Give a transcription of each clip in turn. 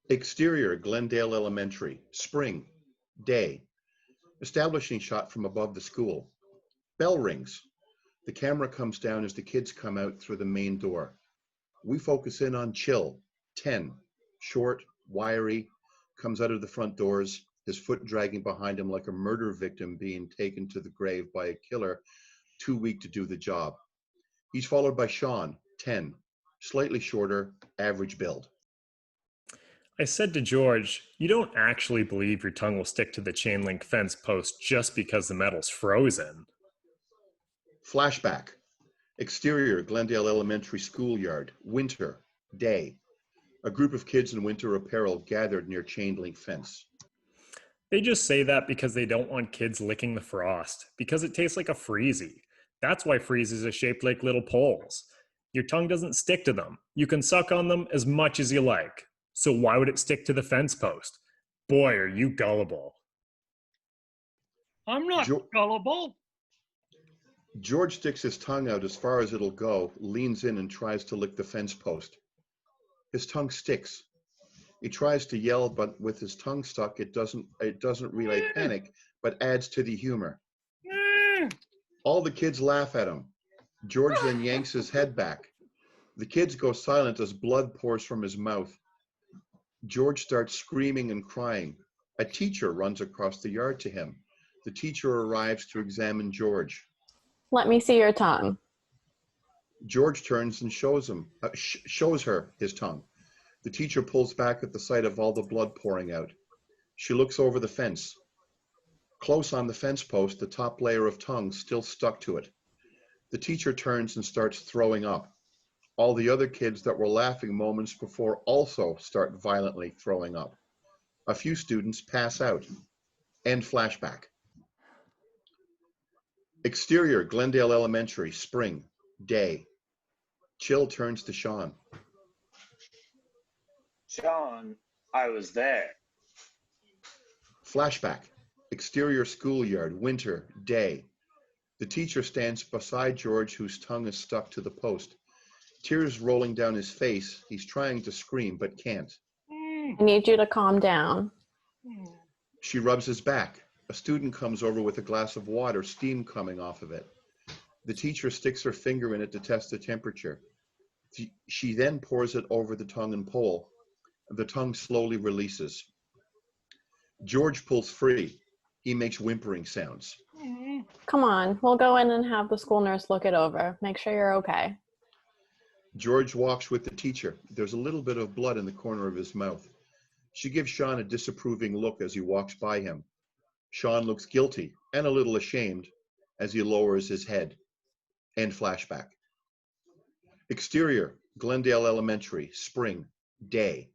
Exterior, Glendale Elementary, spring, day. Establishing shot from above the school. Bell rings. The camera comes down as the kids come out through the main door. We focus in on Chill, 10, short, wiry, comes out of the front doors, his foot dragging behind him like a murder victim being taken to the grave by a killer too weak to do the job. He's followed by Sean, 10, slightly shorter, average build. I said to George, you don't actually believe your tongue will stick to the chain link fence post just because the metal's frozen. Flashback. Exterior, Glendale Elementary schoolyard, winter, day. A group of kids in winter apparel gathered near chain link fence. They just say that because they don't want kids licking the frost, because it tastes like a freezy. That's why freezes are shaped like little poles. Your tongue doesn't stick to them. You can suck on them as much as you like. So why would it stick to the fence post? Boy, are you gullible. I'm not gullible. George sticks his tongue out as far as it'll go, leans in and tries to lick the fence post. His tongue sticks. He tries to yell, but with his tongue stuck, it doesn't relay panic, but adds to the humor. All the kids laugh at him. George then yanks his head back. The kids go silent as blood pours from his mouth. George starts screaming and crying. A teacher runs across the yard to him. The teacher arrives to examine George. Let me see your tongue. George turns and shows her his tongue. The teacher pulls back at the sight of all the blood pouring out. She looks over the fence. Close on the fence post, the top layer of tongue still stuck to it. The teacher turns and starts throwing up. All the other kids that were laughing moments before also start violently throwing up. A few students pass out. End flashback. Exterior, Glendale Elementary, spring, day. Chill turns to Sean. Sean, I was there. Flashback. Exterior schoolyard, winter, day. The teacher stands beside George, whose tongue is stuck to the post. Tears rolling down his face. He's trying to scream, but can't. I need you to calm down. She rubs his back. A student comes over with a glass of water, steam coming off of it. The teacher sticks her finger in it to test the temperature. She then pours it over the tongue and pole. The tongue slowly releases. George pulls free. He makes whimpering sounds. Come on, we'll go in and have the school nurse look it over. Make sure you're okay. George walks with the teacher. There's a little bit of blood in the corner of his mouth. She gives Sean a disapproving look as he walks by him. Sean looks guilty and a little ashamed as he lowers his head. End flashback. Exterior, Glendale Elementary, spring, day.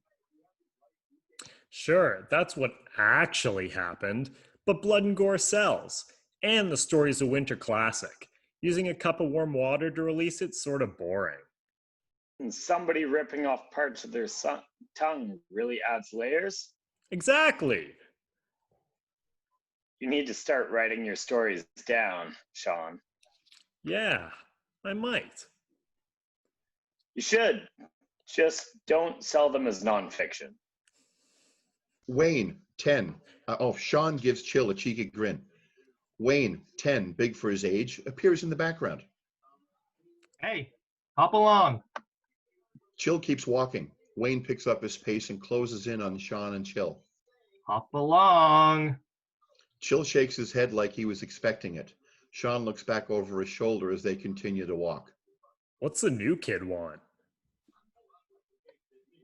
Sure, that's what actually happened, but blood and gore sells. And the story's a winter classic. Using a cup of warm water to release it's sort of boring. And somebody ripping off parts of their tongue really adds layers? Exactly. You need to start writing your stories down, Sean. Yeah, I might. You should. Just don't sell them as nonfiction. Wayne, 10. Sean gives Chill a cheeky grin. Wayne, 10, big for his age, appears in the background. Hey, hop along. Chill keeps walking. Wayne picks up his pace and closes in on Sean and Chill. Hop along. Chill shakes his head like he was expecting it. Sean looks back over his shoulder as they continue to walk. What's the new kid want?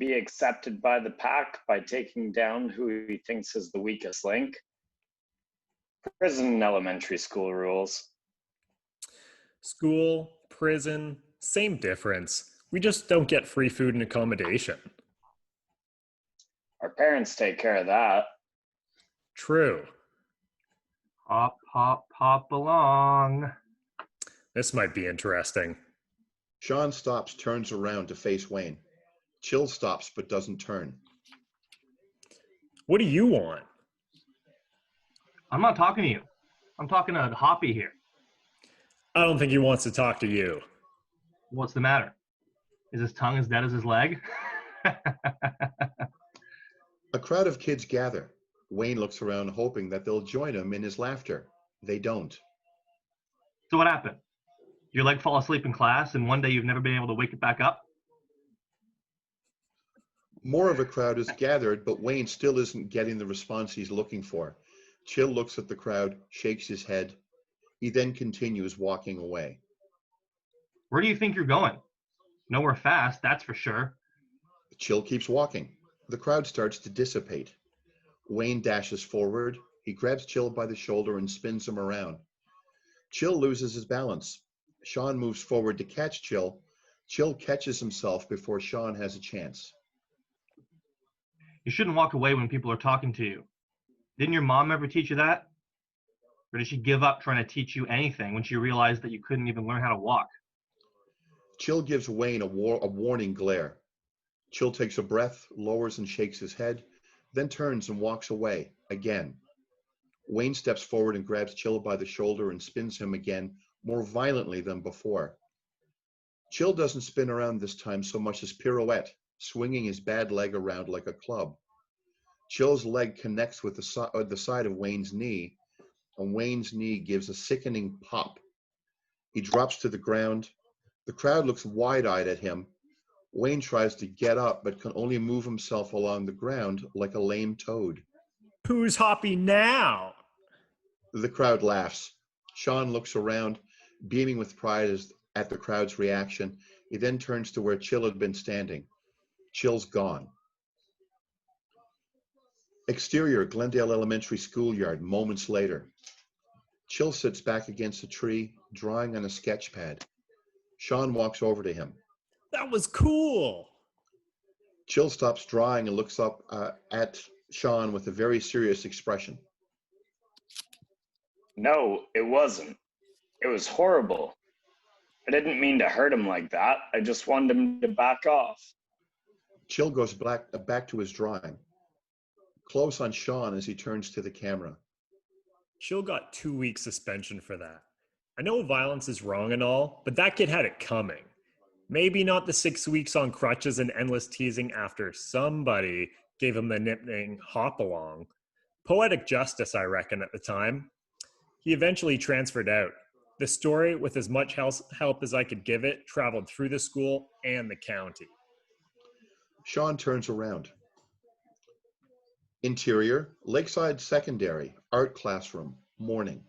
Be accepted by the pack by taking down who he thinks is the weakest link. Prison and elementary school rules. School, prison, same difference. We just don't get free food and accommodation. Our parents take care of that. True. Hop, hop, hop along. This might be interesting. Sean stops, turns around to face Wayne. Chill stops but doesn't turn. What do you want? I'm not talking to you. I'm talking to Hoppy here. I don't think he wants to talk to you. What's the matter? Is his tongue as dead as his leg? crowd of kids gather. Wayne looks around hoping that they'll join him in his laughter. They don't. So what happened? Your leg fall asleep in class, and one day you've never been able to wake it back up? More of a crowd is gathered, but Wayne still isn't getting the response he's looking for. Chill looks at the crowd, shakes his head. He then continues walking away. Where do you think you're going? Nowhere fast, that's for sure. Chill keeps walking. The crowd starts to dissipate. Wayne dashes forward. He grabs Chill by the shoulder and spins him around. Chill loses his balance. Sean moves forward to catch Chill. Chill catches himself before Sean has a chance. You shouldn't walk away when people are talking to you. Didn't your mom ever teach you that? Or did she give up trying to teach you anything when she realized that you couldn't even learn how to walk? Chill gives Wayne a warning glare. Chill takes a breath, lowers and shakes his head, then turns and walks away again. Wayne steps forward and grabs Chill by the shoulder and spins him again, more violently than before. Chill doesn't spin around this time so much as pirouette, swinging his bad leg around like a club. Chill's leg connects with the side of Wayne's knee, and Wayne's knee gives a sickening pop. He drops to the ground. The crowd looks wide-eyed at him. Wayne tries to get up, but can only move himself along the ground like a lame toad. Who's hoppy now? The crowd laughs. Sean looks around, beaming with pride at the crowd's reaction. He then turns to where Chill had been standing. Chill's gone. Exterior, Glendale Elementary schoolyard, moments later. Chill sits back against a tree, drawing on a sketch pad. Sean walks over to him. That was cool. Chill stops drawing and looks up at Sean with a very serious expression. No, it wasn't. It was horrible. I didn't mean to hurt him like that. I just wanted him to back off. Chill goes back to his drawing. Close on Sean as he turns to the camera. Chill got 2 weeks suspension for that. I know violence is wrong and all, but that kid had it coming. Maybe not the 6 weeks on crutches and endless teasing after somebody gave him the nickname Hop Along. Poetic justice, I reckon, at the time. He eventually transferred out. The story, with as much help as I could give it, traveled through the school and the county. Sean turns around. Interior, Lakeside Secondary, art classroom, morning.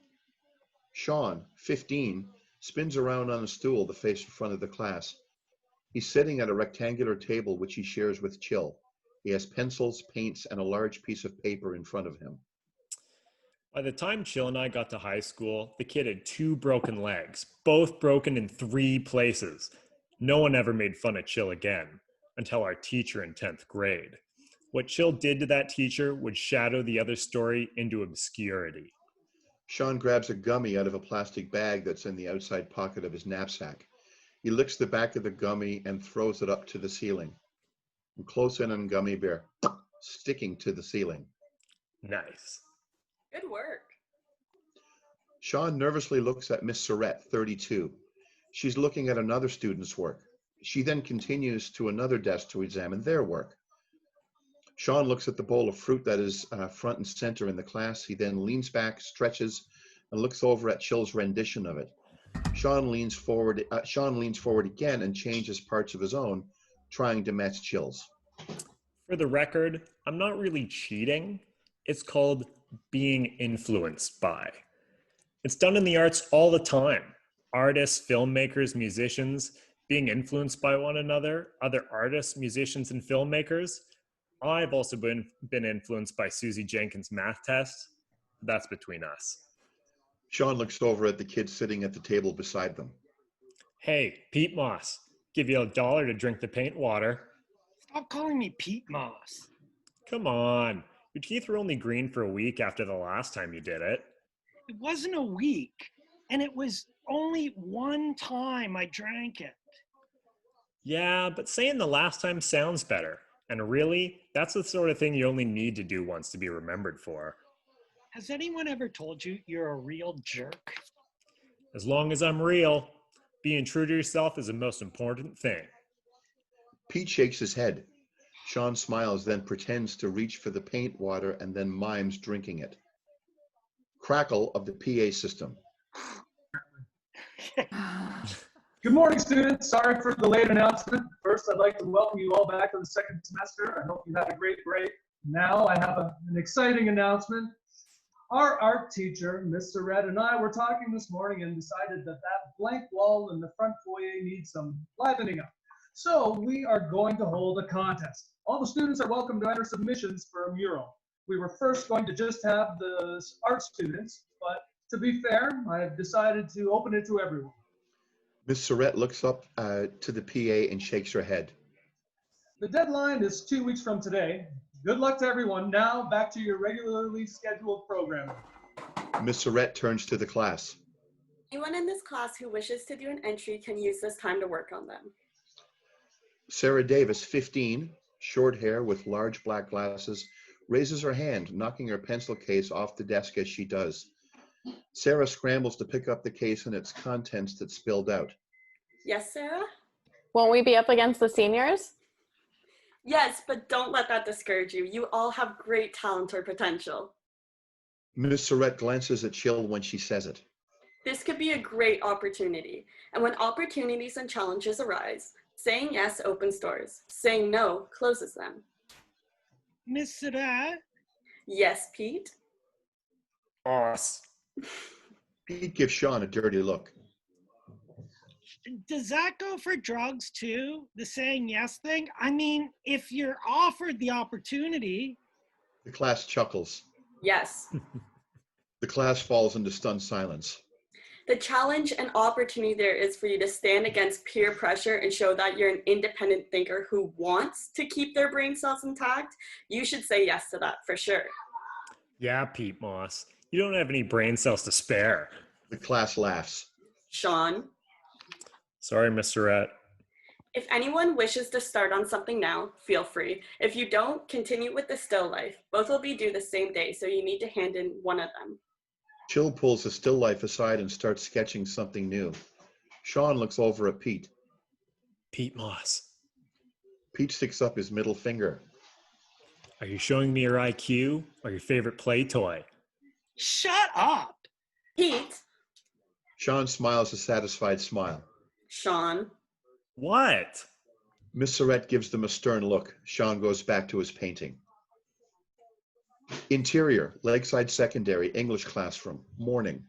Sean, 15, spins around on a stool to face the front of the class. He's sitting at a rectangular table which he shares with Chill. He has pencils, paints, and a large piece of paper in front of him. By the time Chill and I got to high school, the kid had 2 broken legs, both broken in 3 places. No one ever made fun of Chill again, until our teacher in 10th grade. What Chill did to that teacher would shadow the other story into obscurity. Sean grabs a gummy out of a plastic bag that's in the outside pocket of his knapsack. He licks the back of the gummy and throws it up to the ceiling. I'm close in on Gummy Bear, sticking to the ceiling. Nice. Good work. Sean nervously looks at Miss Surrette, 32. She's looking at another student's work. She then continues to another desk to examine their work. Sean looks at the bowl of fruit that is front and center in the class. He then leans back, stretches, and looks over at Chill's rendition of it. Sean leans forward again and changes parts of his own, trying to match Chill's. For the record, I'm not really cheating. It's called being influenced by. It's done in the arts all the time. Artists, filmmakers, musicians, being influenced by one another, other artists, musicians, and filmmakers. I've also been influenced by Susie Jenkins' math test. That's between us. Sean looks over at the kid sitting at the table beside them. Hey, Pete Moss, give you $1 to drink the paint water. Stop calling me Pete Moss. Come on. Your teeth were only green for a week after the last time you did it. It wasn't a week, and it was only one time I drank it. Yeah, but saying the last time sounds better. And really, that's the sort of thing you only need to do once to be remembered for. Has anyone ever told you you're a real jerk? As long as I'm real, being true to yourself is the most important thing. Pete shakes his head. Sean smiles, then pretends to reach for the paint water and then mimes drinking it. Crackle of the PA system. Good morning, students. Sorry for the late announcement. First, I'd like to welcome you all back to the second semester. I hope you had a great break. Now I have an exciting announcement. Our art teacher, Miss Surrette, and I were talking this morning and decided that that blank wall in the front foyer needs some livening up. So we are going to hold a contest. All the students are welcome to enter submissions for a mural. We were first going to just have the art students, but to be fair, I have decided to open it to everyone. Miss Surrette looks up to the PA and shakes her head. The deadline is 2 weeks from today. Good luck to everyone. Now back to your regularly scheduled programming. Miss Surrette turns to the class. Anyone in this class who wishes to do an entry can use this time to work on them. Sarah Davis, 15, short hair with large black glasses, raises her hand, knocking her pencil case off the desk as she does. Sarah scrambles to pick up the case and its contents that spilled out. Yes, Sarah? Won't we be up against the seniors? Yes, but don't let that discourage you. You all have great talent or potential. Miss Surrette glances at Chill when she says it. This could be a great opportunity. And when opportunities and challenges arise, saying yes opens doors. Saying no closes them. Miss Sara, Yes, Pete? Boss. Pete gives Sean a dirty look. does that go for drugs too? The saying yes thing? I mean, if you're offered the opportunity. The class chuckles. Yes. The class falls into stunned silence. The challenge and opportunity there is for you to stand against peer pressure and show that you're an independent thinker who wants to keep their brain cells intact. You should say yes to that for sure. Yeah, Pete Moss. You don't have any brain cells to spare. The class laughs. Sean? Sorry, Miss Surrette. If anyone wishes to start on something now, feel free. If you don't, continue with the still life. Both will be due the same day, so you need to hand in one of them. Chill pulls the still life aside and starts sketching something new. Sean looks over at Pete. Pete Moss. Pete sticks up his middle finger. Are you showing me your IQ or your favorite play toy? Shut up! Pete? Sean smiles a satisfied smile. Sean? What? Miss Surrette gives them a stern look. Sean goes back to his painting. Interior, Lakeside Secondary, English classroom, morning.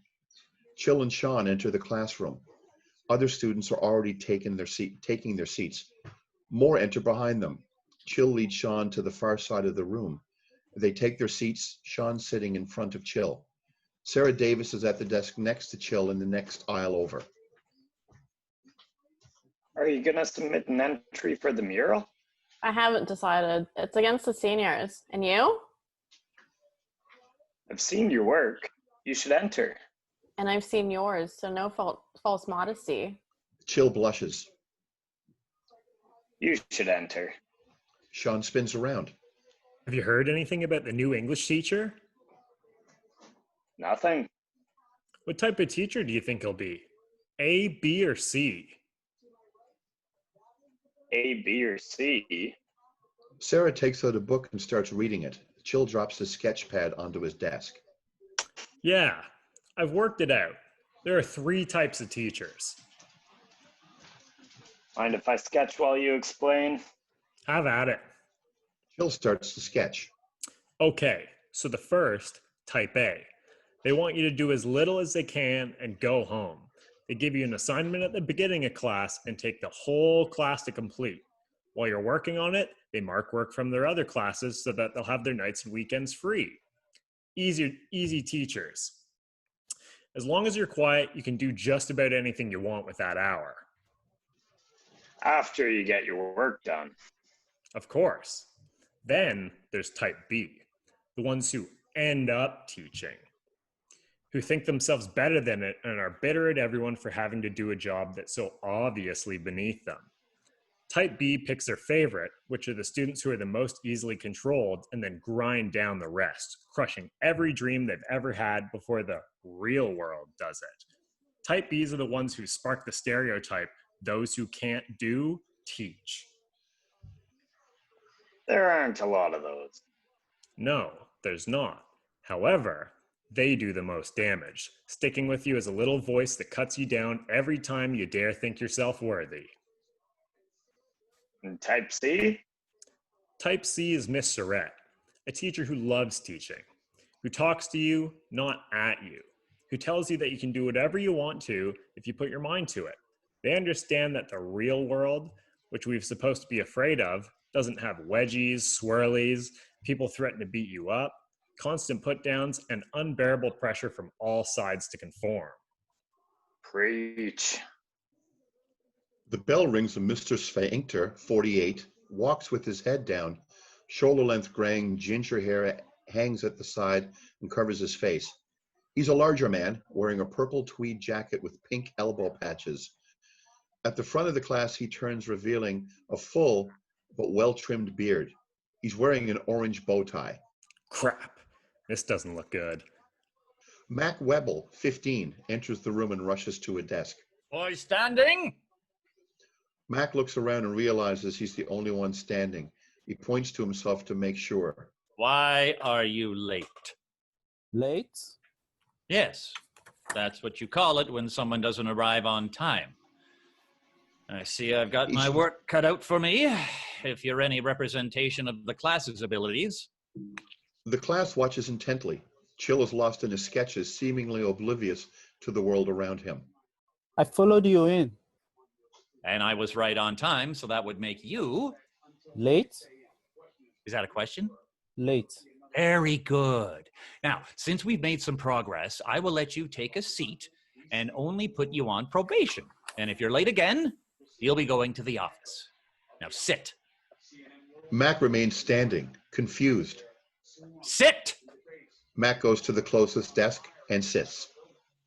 Chill and Sean enter the classroom. Other students are already taking their seats. More enter behind them. Chill leads Sean to the far side of the room. They take their seats, Sean sitting in front of Chill. Sarah Davis is at the desk next to Chill in the next aisle over. Are you going to submit an entry for the mural? I haven't decided. It's against the seniors. And you? I've seen your work. You should enter. And I've seen yours, so no false modesty. Chill blushes. You should enter. Sean spins around. Have you heard anything about the new English teacher? Nothing. What type of teacher do you think he'll be? A, B, or C? A, B, or C? Sarah takes out a book and starts reading it. Chill drops his sketch pad onto his desk. Yeah, I've worked it out. There are 3 types of teachers. Mind if I sketch while you explain? Have at it. Chill starts to sketch. Okay, so the first, type A. They want you to do as little as they can and go home. They give you an assignment at the beginning of class and take the whole class to complete. While you're working on it, they mark work from their other classes so that they'll have their nights and weekends free. Easy teachers. As long as you're quiet, you can do just about anything you want with that hour. After you get your work done. Of course. Then there's type B, the ones who end up teaching, who think themselves better than it and are bitter at everyone for having to do a job that's so obviously beneath them. Type B picks their favorite, which are the students who are the most easily controlled, and then grind down the rest, crushing every dream they've ever had before the real world does it. Type Bs are the ones who spark the stereotype, those who can't do, teach. There aren't a lot of those. No, there's not. However, they do the most damage, sticking with you as a little voice that cuts you down every time you dare think yourself worthy. And type C? Type C is Miss Surrette, a teacher who loves teaching, who talks to you, not at you, who tells you that you can do whatever you want to if you put your mind to it. They understand that the real world, which we're supposed to be afraid of, doesn't have wedgies, swirlies, people threaten to beat you up, constant put-downs, and unbearable pressure from all sides to conform. Preach. The bell rings and Mr. Sfinkter, 48, walks with his head down. Shoulder-length graying ginger hair hangs at the side and covers his face. He's a larger man, wearing a purple tweed jacket with pink elbow patches. At the front of the class, he turns, revealing a full but well-trimmed beard. He's wearing an orange bow tie. Crap, this doesn't look good. Mac Webble, 15, enters the room and rushes to a desk. Boys standing? Mac looks around and realizes he's the only one standing. He points to himself to make sure. Why are you late? Late? Yes, that's what you call it when someone doesn't arrive on time. I see I've got my work cut out for me, if you're any representation of the class's abilities. The class watches intently. Chill is lost in his sketches, seemingly oblivious to the world around him. I followed you in. And I was right on time, so that would make you... Late? Is that a question? Late. Very good. Now, since we've made some progress, I will let you take a seat and only put you on probation. And if you're late again, you'll be going to the office. Now sit. Mac remains standing, confused. Sit! Mac goes to the closest desk and sits.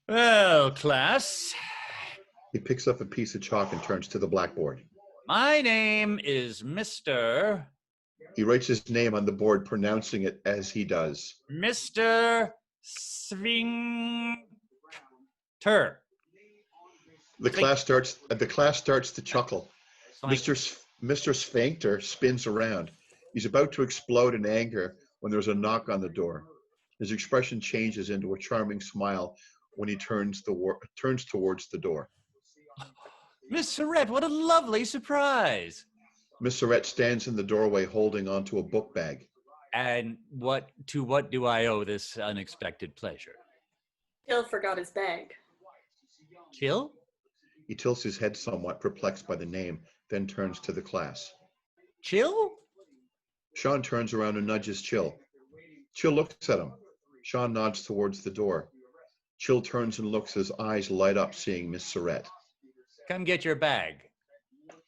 Well, class, He picks up a piece of chalk and turns to the blackboard. my name is Mr. He writes his name on the board, pronouncing it as he does. Mr. Sfinkter. The class starts to chuckle. Mr. Sfinkter spins around. He's about to explode in anger when there's a knock on the door. His expression changes into a charming smile when he turns towards the door. Miss Surrette, what a lovely surprise. Miss Surrette stands in the doorway holding onto a book bag. And what do I owe this unexpected pleasure? Hill forgot his bag. Kill? He tilts his head somewhat, perplexed by the name, then turns to the class. Chill? Sean turns around and nudges Chill. Chill looks at him. Sean nods towards the door. Chill turns and looks, his eyes light up seeing Miss Surrette. Come get your bag.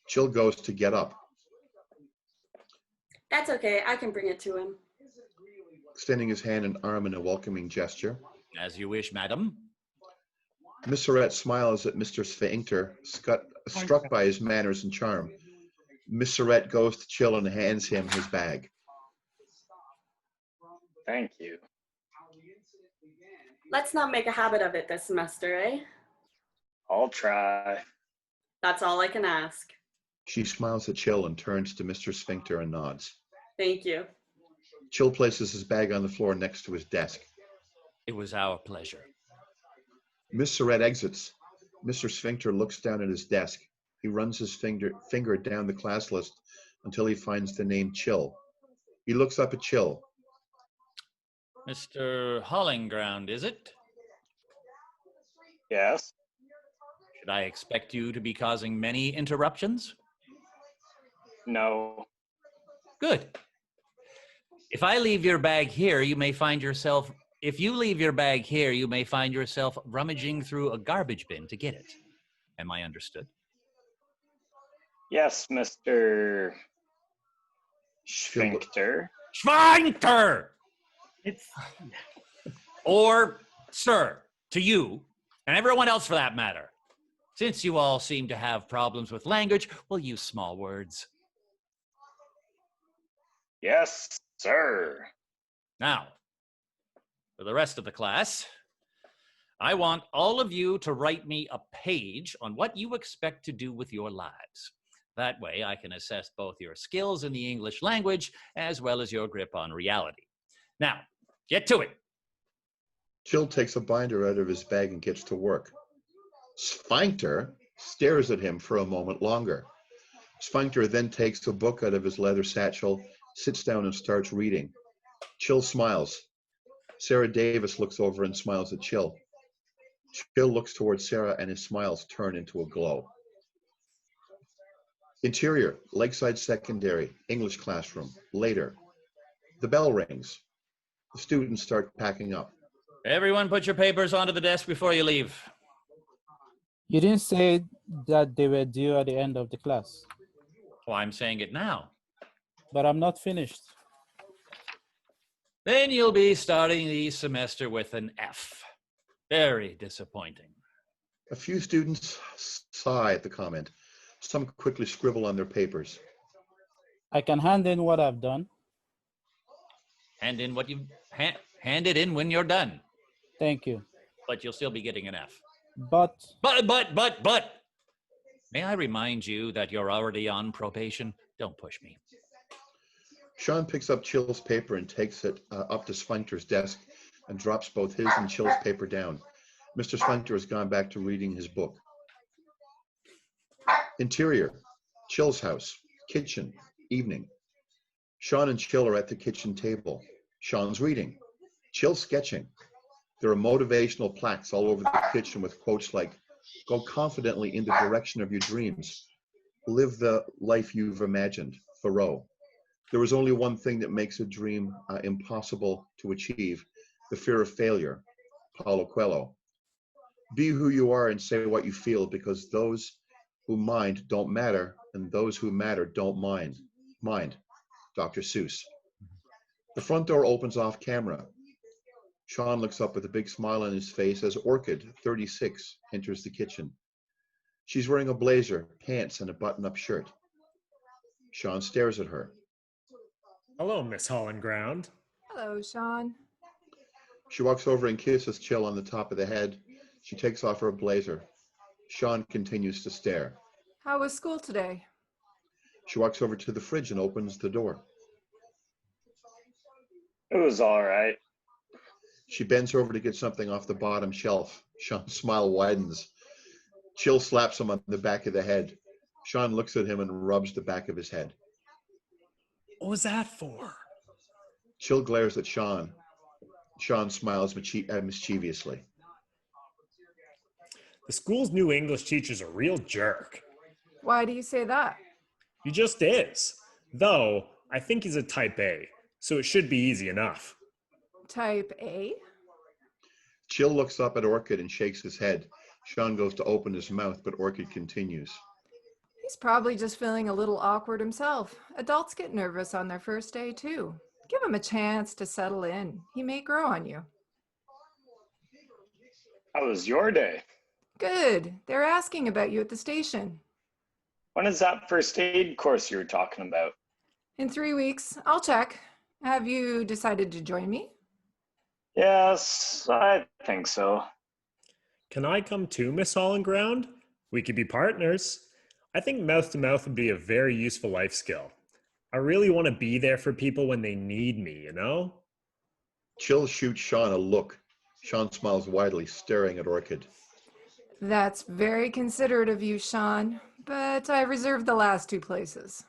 Chill goes to get up. That's okay, I can bring it to him. Extending his hand and arm in a welcoming gesture. As you wish, madam. Miss Surrette smiles at Mr. Sfinkter, struck by his manners and charm. Miss Surrette goes to Chill and hands him his bag. Thank you. Let's not make a habit of it this semester, eh? I'll try. That's all I can ask. She smiles at Chill and turns to Mr. Sfinkter and nods. Thank you. Chill places his bag on the floor next to his desk. It was our pleasure. Miss Surrette exits. Mr. Sfinkter looks down at his desk. He runs his finger down the class list until he finds the name Chill. He looks up at Chill. Mr. Holinground, is it? Yes. Should I expect you to be causing many interruptions? No. Good. If you leave your bag here, you may find yourself rummaging through a garbage bin to get it. Am I understood? Yes, Mr. Sfinkter. Sfinkter! It's Or sir, to you, and everyone else for that matter. Since you all seem to have problems with language, we'll use small words. Yes, sir. Now, for the rest of the class, I want all of you to write me a page on what you expect to do with your lives. That way I can assess both your skills in the English language as well as your grip on reality. Now, get to it. Chill takes a binder out of his bag and gets to work. Sfinkter stares at him for a moment longer. Sfinkter then takes a book out of his leather satchel, sits down and starts reading. Chill smiles. Sarah Davis looks over and smiles at Chill. Chill looks towards Sara and his smiles turn into a glow. Interior, Lakeside Secondary, English classroom. Later. The bell rings. The students start packing up. Everyone put your papers onto the desk before you leave. You didn't say that they were due at the end of the class. Well, I'm saying it now. But I'm not finished. Then you'll be starting the semester with an F. Very disappointing. A few students sigh at the comment. Some quickly scribble on their papers. I can hand in what I've done. Hand in what you hand it in when you're done. Thank you. But you'll still be getting an F. But. May I remind you that you're already on probation? Don't push me. Sean picks up Chill's paper and takes it up to Sfinkter's desk and drops both his and Chill's paper down. Mr. Sfinkter has gone back to reading his book. Interior, Chill's house, kitchen, evening. Sean and Chill are at the kitchen table. Sean's reading. Chill's sketching. There are motivational plaques all over the kitchen with quotes like, "Go confidently in the direction of your dreams. Live the life you've imagined." Thoreau. There is only one thing that makes a dream impossible to achieve, the fear of failure. Paulo Coelho. Be who you are and say what you feel, because those who mind don't matter, and those who matter don't mind. Dr. Seuss. The front door opens off camera. Sean looks up with a big smile on his face as Orchid, 36, enters the kitchen. She's wearing a blazer, pants, and a button-up shirt. Sean stares at her. Hello, Miss Holinground. Hello, Sean. She walks over and kisses Chill on the top of the head. She takes off her blazer. Sean continues to stare. How was school today? She walks over to the fridge and opens the door. It was all right. She bends over to get something off the bottom shelf. Sean's smile widens. Chill slaps him on the back of the head. Sean looks at him and rubs the back of his head. What was that for? Chill glares at Sean. Sean smiles mischievously. The school's new English teacher's a real jerk. Why do you say that? He just is. Though, I think he's a type A, so it should be easy enough. Type A? Chill looks up at Orchid and shakes his head. Sean goes to open his mouth, but Orchid continues. He's probably just feeling a little awkward himself. Adults get nervous on their first day, too. Give him a chance to settle in. He may grow on you. How was your day? Good. They're asking about you at the station. When is that first aid course you were talking about? In 3 weeks. I'll check. Have you decided to join me? Yes, I think so. Can I come too, Miss Holinground? We could be partners. I think mouth-to-mouth would be a very useful life skill. I really want to be there for people when they need me, you know? Chill shoots Sean a look. Sean smiles widely, staring at Orchid. That's very considerate of you, Sean, but I reserved the last 2 places.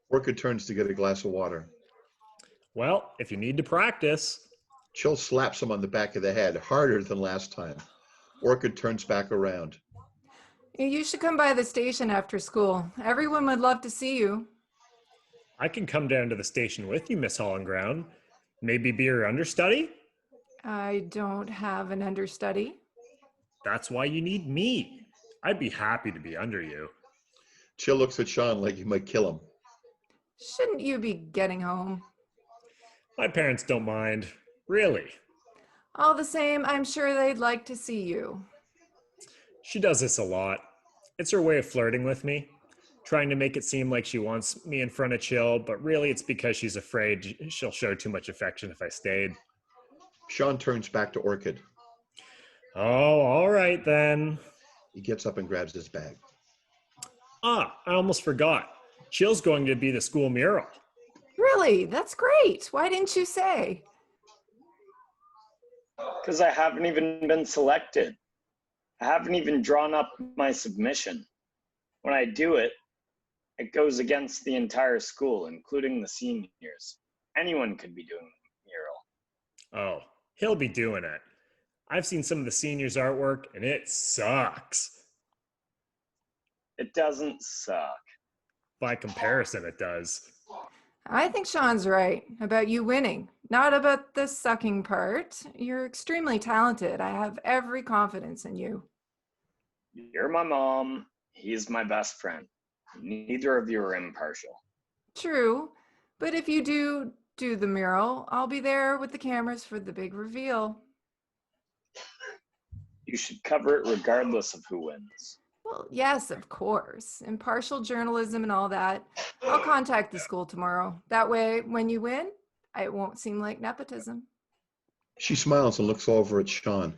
Orchid turns to get a glass of water. Well, if you need to practice. Chill slaps him on the back of the head, harder than last time. Orchid turns back around. You should come by the station after school. Everyone would love to see you. I can come down to the station with you, Miss Holinground. Maybe be your understudy? I don't have an understudy. That's why you need me. I'd be happy to be under you. Chill looks at Sean like he might kill him. Shouldn't you be getting home? My parents don't mind. Really. All the same, I'm sure they'd like to see you. She does this a lot. It's her way of flirting with me, trying to make it seem like she wants me in front of Chill, but really it's because she's afraid she'll show too much affection if I stayed. Sean turns back to Orchid. Oh, all right then. He gets up and grabs his bag. I almost forgot. Chill's going to be the school mural. Really? That's great. Why didn't you say? Because I haven't even been selected. I haven't even drawn up my submission. When I do it, it goes against the entire school, including the seniors. Anyone could be doing the mural. Oh, he'll be doing it. I've seen some of the seniors' artwork, and it sucks. It doesn't suck. By comparison, it does. I think Sean's right about you winning, not about the sucking part. You're extremely talented. I have every confidence in you. You're my mom. He's my best friend. Neither of you are impartial. True, but if you do the mural, I'll be there with the cameras for the big reveal. You should cover it regardless of who wins. Well, yes, of course. Impartial journalism and all that. I'll contact the school tomorrow. That way, when you win, it won't seem like nepotism. She smiles and looks over at Sean.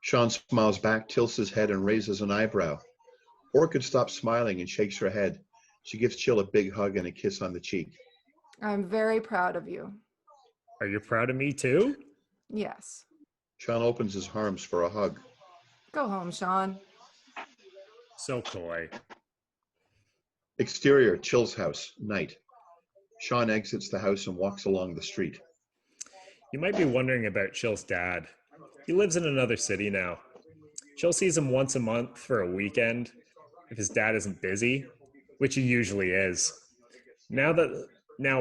Sean smiles back, tilts his head, and raises an eyebrow. Orchid stops smiling and shakes her head. She gives Chill a big hug and a kiss on the cheek. I'm very proud of you. Are you proud of me too? Yes. Sean opens his arms for a hug. Go home, Sean. So coy. Exterior, Chill's house, night. Sean exits the house and walks along the street. You might be wondering about Chill's dad. He lives in another city now. Chill sees him once a month for a weekend, if his dad isn't busy, which he usually is. Now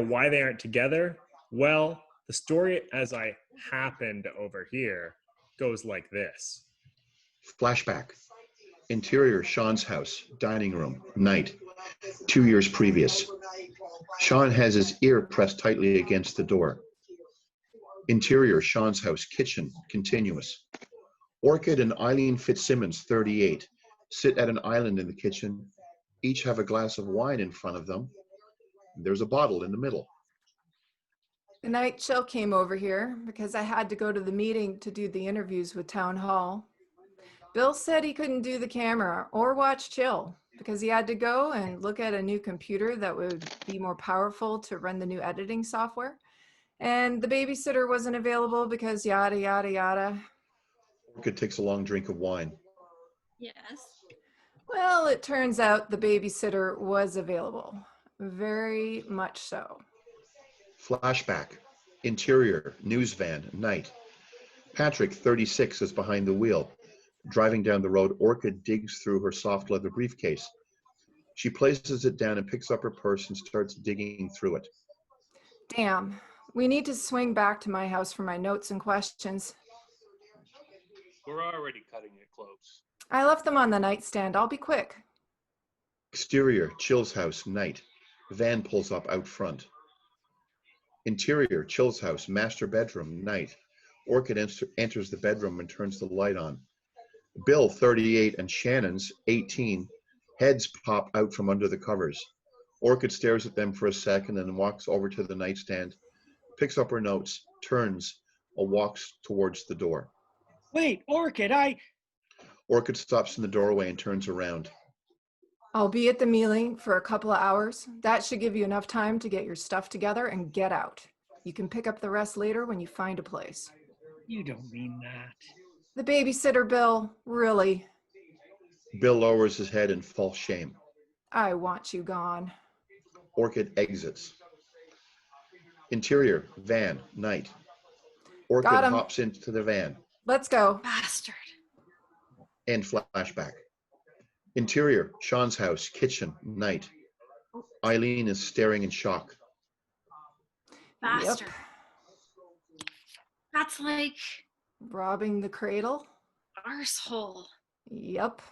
why they aren't together? Well, the story as I happen to overhear goes like this. Flashback. Interior, Sean's house, dining room, night. 2 years previous. Sean has his ear pressed tightly against the door. Interior, Sean's house, kitchen, continuous. Orchid and Aileen Fitzsimmons, 38, sit at an island in the kitchen. Each have a glass of wine in front of them. There's a bottle in the middle. The night Chill came over here because I had to go to the meeting to do the interviews with Town Hall. Bill said he couldn't do the camera or watch Chill because he had to go and look at a new computer that would be more powerful to run the new editing software. And the babysitter wasn't available because yada, yada, yada. Orchid takes a long drink of wine. Yes. Well, it turns out the babysitter was available. Very much so. Flashback. Interior, news van, night. Patrick, 36, is behind the wheel. Driving down the road, Orchid digs through her soft leather briefcase. She places it down and picks up her purse and starts digging through it. Damn, we need to swing back to my house for my notes and questions. We're already cutting it close. I left them on the nightstand. I'll be quick. Exterior, Chill's house, night. Van pulls up out front. Interior, Chill's house, master bedroom, night. Orchid enters the bedroom and turns the light on. Bill, 38, and Shannon's, 18, heads pop out from under the covers. Orchid stares at them for a second and walks over to the nightstand, picks up her notes, turns, and walks towards the door. Wait, Orchid, Orchid stops in the doorway and turns around. I'll be at the meeting for a couple of hours. That should give you enough time to get your stuff together and get out. You can pick up the rest later when you find a place. You don't mean that. The babysitter, Bill, really. Bill lowers his head in false shame. I want you gone. Orchid exits. Interior, van, night. Orchid Got him. hops into the van. Let's go. Bastard. End flashback. Interior, Sean's house, kitchen, night. Aileen is staring in shock. Bastard. Yep. That's like Robbing the cradle? arsehole. Yep.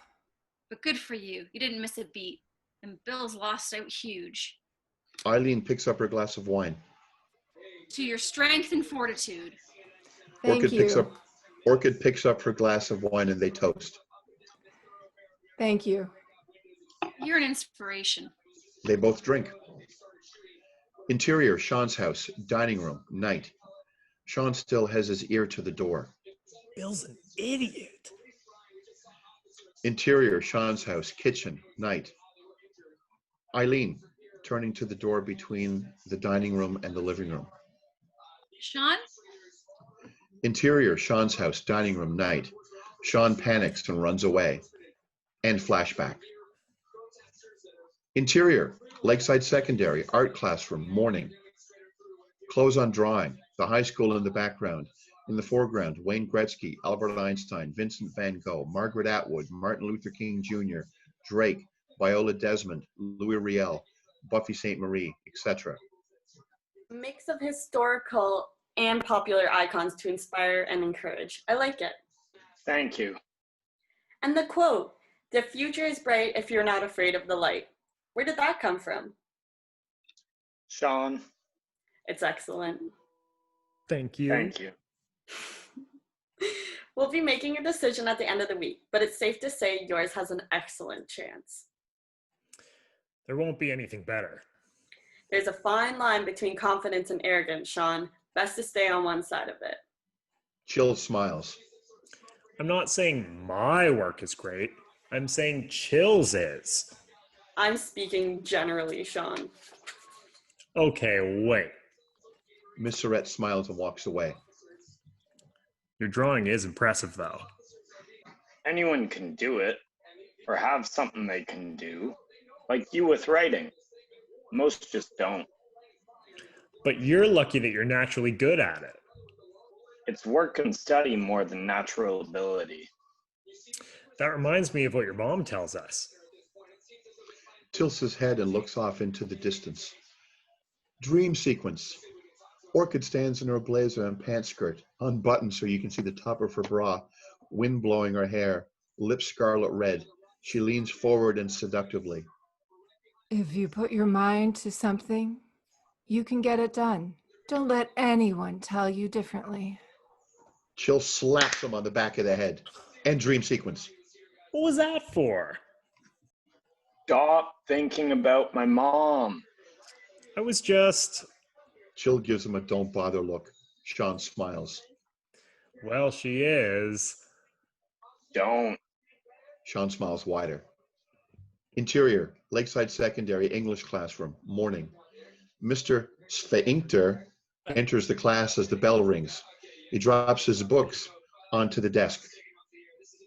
But good for you. You didn't miss a beat. And Bill's lost out huge. Aileen picks up her glass of wine. To your strength and fortitude. Thank you. Orchid picks up her glass of wine and they toast. Thank you. You're an inspiration. They both drink. Interior, Sean's house, dining room, night. Sean still has his ear to the door. Bill's an idiot. Interior, Sean's house, kitchen, night. Aileen, turning to the door between the dining room and the living room. Sean? Interior, Sean's house, dining room, night. Sean panics and runs away. End flashback. Interior, Lakeside Secondary, art classroom, morning. Close on drawing, the high school in the background. In the foreground, Wayne Gretzky, Albert Einstein, Vincent van Gogh, Margaret Atwood, Martin Luther King Jr., Drake, Viola Desmond, Louis Riel, Buffy St. Marie, etc. Mix of historical and popular icons to inspire and encourage. I like it. Thank you. And the quote, "The future is bright if you're not afraid of the light." Where did that come from? Sean. It's excellent. Thank you. Thank you. We'll be making a decision at the end of the week, but it's safe to say yours has an excellent chance. There won't be anything better. There's a fine line between confidence and arrogance, Sean. Best to stay on one side of it. Chill smiles. I'm not saying my work is great. I'm saying Chill's is. I'm speaking generally, Sean. Okay, wait. Miss Surrette smiles and walks away. Your drawing is impressive, though. Anyone can do it, or have something they can do, like you with writing. Most just don't. But you're lucky that you're naturally good at it. It's work and study more than natural ability. That reminds me of what your mom tells us. Tilts his head and looks off into the distance. Dream sequence. Orchid stands in her blazer and pants skirt, unbuttoned so you can see the top of her bra, wind blowing her hair, lips scarlet red. She leans forward and seductively. If you put your mind to something, you can get it done. Don't let anyone tell you differently. Chill slaps him on the back of the head. End dream sequence. What was that for? Stop thinking about my mom. I was just... Chill gives him a don't bother look. Sean smiles. Well, she is. Don't. Sean smiles wider. Interior, Lakeside Secondary, English classroom, morning. Mr. Sfinkter enters the class as the bell rings. He drops his books onto the desk.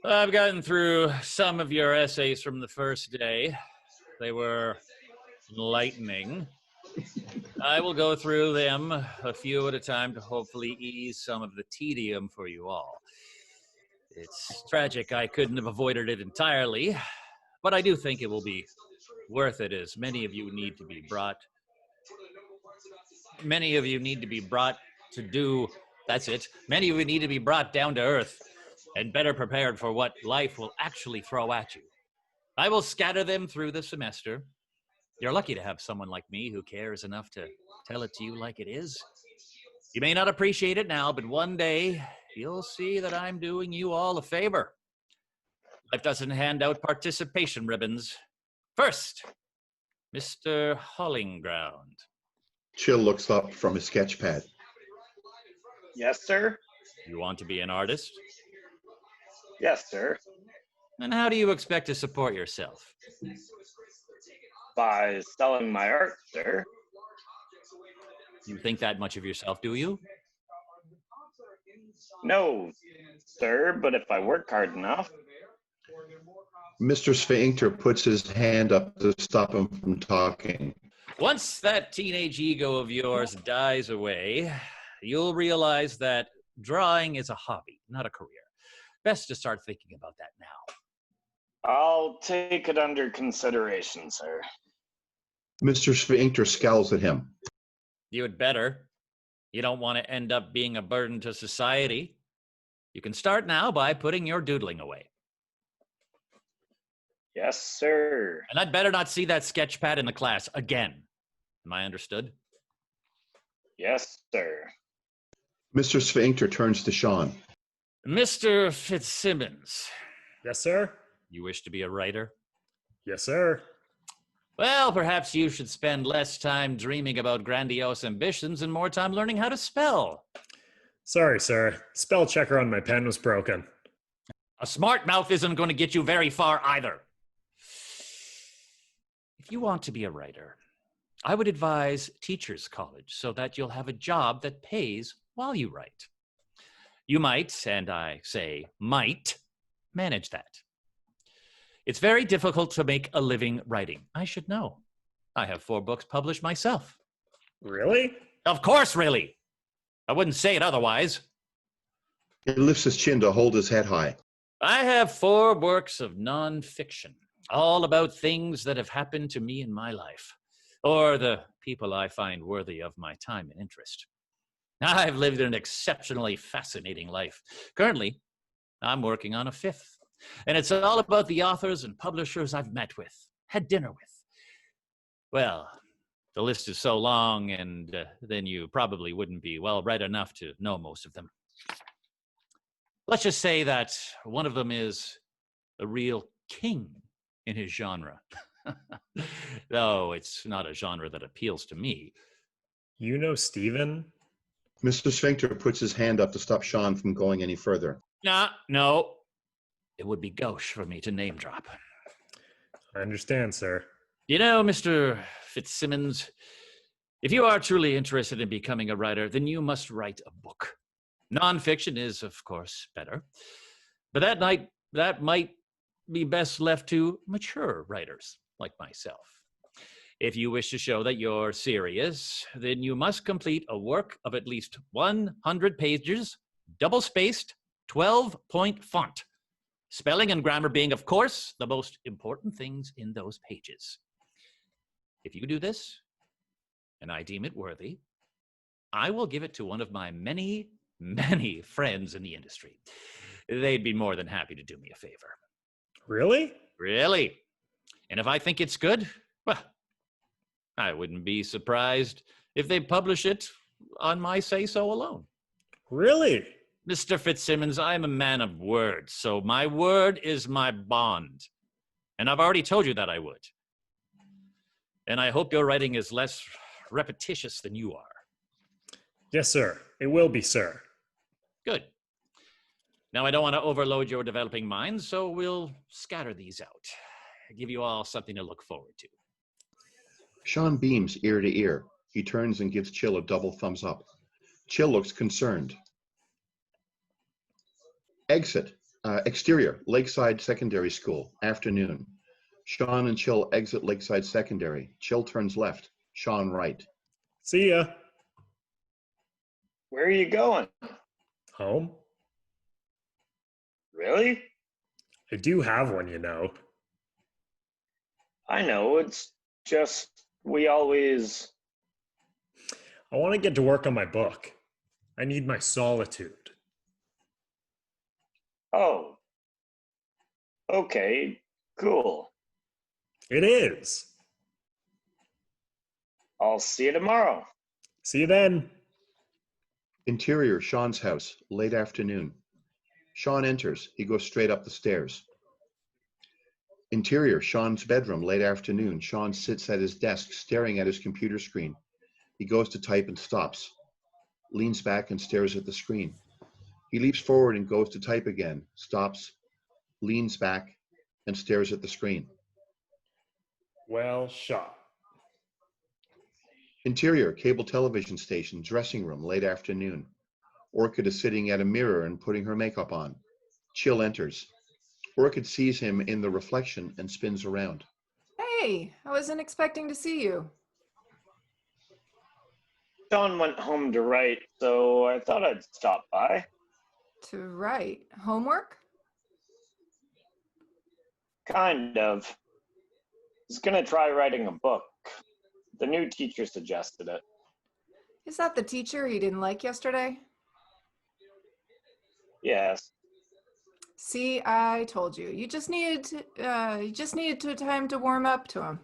I've gotten through some of your essays from the first day. They were enlightening. I will go through them a few at a time to hopefully ease some of the tedium for you all. It's tragic I couldn't have avoided it entirely, but I do think it will be worth it, as many of you need to be brought to do, that's it, many of you need to be brought down to earth and better prepared for what life will actually throw at you. I will scatter them through the semester. You're lucky to have someone like me who cares enough to tell it to you like it is. You may not appreciate it now, but one day you'll see that I'm doing you all a favor. Life doesn't hand out participation ribbons. First, Mr. Holinground. Chill looks up from his sketch pad. Yes, sir? You want to be an artist? Yes, sir. And how do you expect to support yourself? By selling my art, sir. You think that much of yourself, do you? No, sir, but if I work hard enough. Mr. Sfinkter puts his hand up to stop him from talking. Once that teenage ego of yours dies away, you'll realize that drawing is a hobby, not a career. Best to start thinking about that now. I'll take it under consideration, sir. Mr. Sfinkter scowls at him. You had better. You don't want to end up being a burden to society. You can start now by putting your doodling away. Yes, sir. And I'd better not see that sketch pad in the class again. Am I understood? Yes, sir. Mr. Sfinkter turns to Sean. Mr. Fitzsimmons. Yes, sir? You wish to be a writer? Yes, sir. Well, perhaps you should spend less time dreaming about grandiose ambitions and more time learning how to spell. Sorry, sir. Spell checker on my pen was broken. A smart mouth isn't going to get you very far either. If if you want to be a writer, I would advise teachers college so that you'll have a job that pays while you write. You might, and I say might, manage that. It's very difficult to make a living writing. I should know. I have 4 books published myself. Really? Of course, really. I wouldn't say it otherwise. He lifts his chin to hold his head high. I have 4 works of nonfiction, all about things that have happened to me in my life, or the people I find worthy of my time and interest. I've lived an exceptionally fascinating life. Currently, I'm working on a 5th, and it's all about the authors and publishers I've met with, had dinner with. Well, the list is so long, and then you probably wouldn't be well read enough to know most of them. Let's just say that one of them is a real king in his genre. Though it's not a genre that appeals to me. You know Stephen? Mr. Sfinkter puts his hand up to stop Sean from going any further. No. It would be gauche for me to name drop. I understand, sir. You know, Mr. Fitzsimmons, if you are truly interested in becoming a writer, then you must write a book. Nonfiction is, of course, better. But that might be best left to mature writers like myself. If you wish to show that you're serious, then you must complete a work of at least 100 pages, double-spaced, 12-point font. Spelling and grammar being, of course, the most important things in those pages. If you do this, and I deem it worthy, I will give it to one of my many, many friends in the industry. They'd be more than happy to do me a favor. Really? Really. And if I think it's good, well, I wouldn't be surprised if they publish it on my say-so alone. Really? Mr. Fitzsimmons, I'm a man of words, so my word is my bond. And I've already told you that I would. And I hope your writing is less repetitious than you are. Yes, sir. It will be, sir. Good. Now, I don't want to overload your developing minds, so we'll scatter these out. Give you all something to look forward to. Sean beams ear to ear. He turns and gives Chill a double thumbs up. Chill looks concerned. Exterior, Lakeside Secondary School, afternoon. Sean and Chill exit Lakeside Secondary. Chill turns left, Sean right. See ya. Where are you going? Home? Really? I do have one, you know. I know, it's just we always... I want to get to work on my book. I need my solitude. Oh. Okay, cool. It is. I'll see you tomorrow. See you then. Interior, Sean's house, late afternoon. Sean enters. He goes straight up the stairs. Interior, Sean's bedroom, late afternoon. Sean sits at his desk, staring at his computer screen. He goes to type and stops. Leans back and stares at the screen. He leaps forward and goes to type again, stops, leans back, and stares at the screen. Well shot. Interior, cable television station, dressing room, late afternoon. Orchid is sitting at a mirror and putting her makeup on. Chill enters. Orchid sees him in the reflection and spins around. Hey, I wasn't expecting to see you. Sean went home to write, so I thought I'd stop by. To write? Homework? Kind of. I was gonna try writing a book. The new teacher suggested it. Is that the teacher you didn't like yesterday? Yes. See, I told you. You just needed time to warm up to him.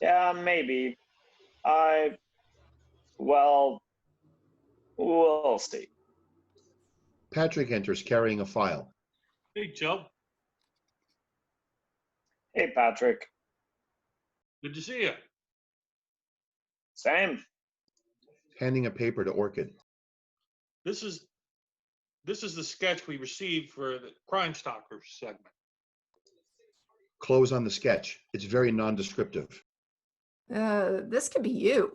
Yeah, maybe. Well, we'll see. Patrick enters carrying a file. Hey, Joe. Hey, Patrick. Good to see you. Same. Handing a paper to Orchid. This is the sketch we received for the Crime Stalkers segment. Close on the sketch. It's very nondescriptive. This could be you.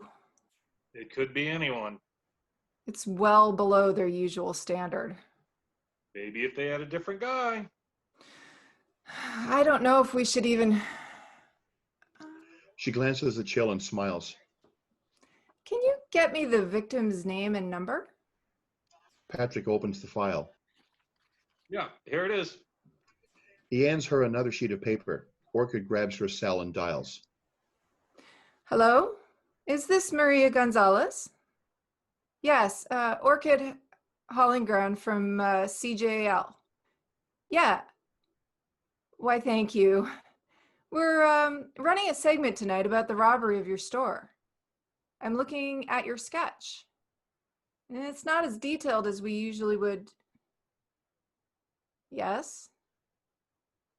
It could be anyone. It's well below their usual standard. Maybe if they had a different guy. I don't know if we should even... She glances at Chill and smiles. Can you get me the victim's name and number? Patrick opens the file. Yeah, here it is. He hands her another sheet of paper. Orchid grabs her cell and dials. Hello? Is this Maria Gonzalez? Yes, Orchid Holinground from CJL. Yeah. Why, thank you. We're running a segment tonight about the robbery of your store. I'm looking at your sketch. And it's not as detailed as we usually would. Yes?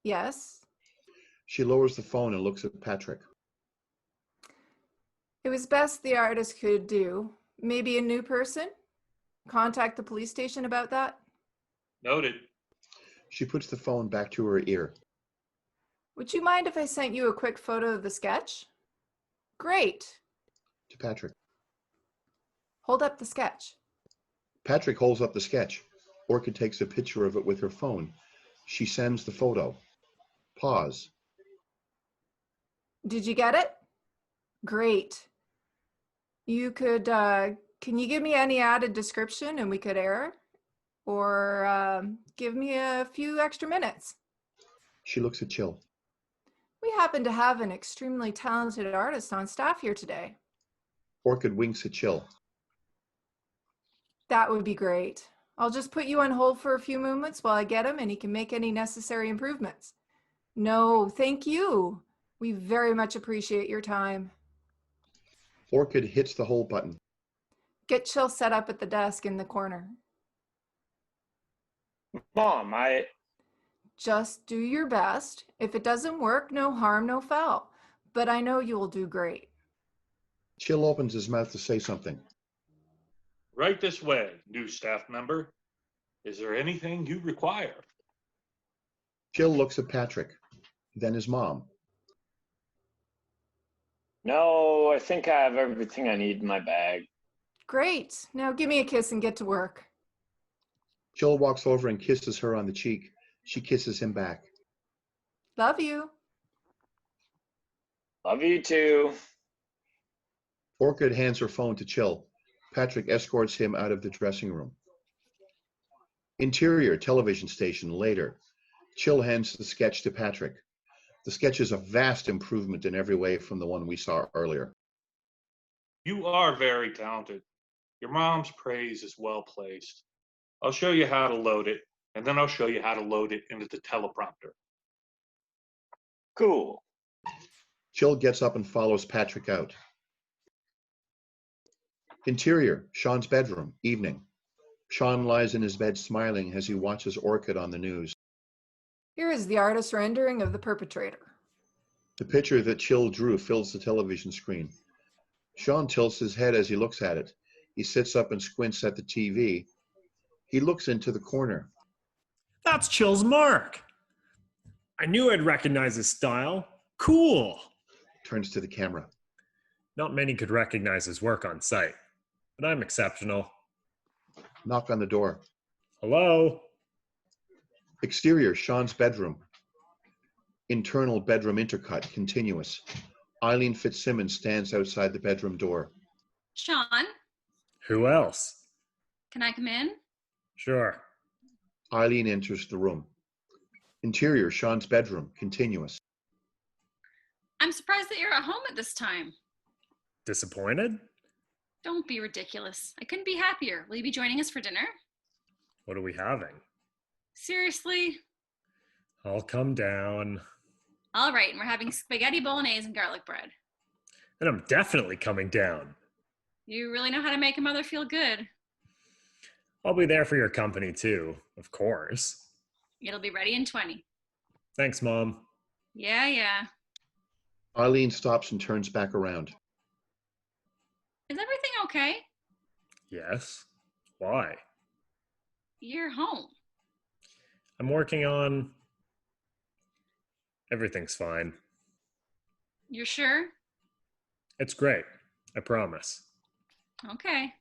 Yes? She lowers the phone and looks at Patrick. It was best the artist could do. Maybe a new person? Contact the police station about that? Noted. She puts the phone back to her ear. Would you mind if I sent you a quick photo of the sketch? Great. To Patrick. Hold up the sketch. Patrick holds up the sketch. Orchid takes a picture of it with her phone. She sends the photo. Pause. Did you get it? Great. You could, can you give me any added description and we could air? Or give me a few extra minutes? She looks at Chill. We happen to have an extremely talented artist on staff here today. Orchid winks at Chill. That would be great. I'll just put you on hold for a few moments while I get him and he can make any necessary improvements. No, thank you. We very much appreciate your time. Orchid hits the hold button. Get Chill set up at the desk in the corner. Mom, Just do your best. If it doesn't work, no harm, no foul. But I know you'll do great. Chill opens his mouth to say something. Right this way, new staff member. Is there anything you require? Chill looks at Patrick, then his mom. No, I think I have everything I need in my bag. Great. Now give me a kiss and get to work. Chill walks over and kisses her on the cheek. She kisses him back. Love you. Love you too. Orchid hands her phone to Chill. Patrick escorts him out of the dressing room. Interior television station later. Chill hands the sketch to Patrick. The sketch is a vast improvement in every way from the one we saw earlier. You are very talented. Your mom's praise is well placed. I'll show you how to load it, and then I'll show you how to load it into the teleprompter. Cool. Chill gets up and follows Patrick out. Interior, Sean's bedroom, evening. Sean lies in his bed smiling as he watches Orchid on the news. Here is the artist's rendering of the perpetrator. The picture that Chill drew fills the television screen. Sean tilts his head as he looks at it. He sits up and squints at the TV. He looks into the corner. That's Chill's mark. I knew I'd recognize his style. Cool. Turns to the camera. Not many could recognize his work on sight, but I'm exceptional. Knock on the door. Hello? Exterior, Sean's bedroom. Internal bedroom intercut, continuous. Aileen Fitzsimmons stands outside the bedroom door. Sean, Who else? can I come in? Sure. Aileen enters the room. Interior, Sean's bedroom, continuous. I'm surprised that you're at home at this time. Disappointed? Don't be ridiculous. I couldn't be happier. Will you be joining us for dinner? What are we having? Seriously? I'll come down. All right, and we're having spaghetti bolognese and garlic bread. And I'm definitely coming down. You really know how to make a mother feel good. I'll be there for your company too, of course. It'll be ready in 20. Thanks, Mom. Yeah. Aileen stops and turns back around. Is everything okay? Yes. Why? You're home. I'm working on Everything's fine. You're sure? It's great. I promise. Okay.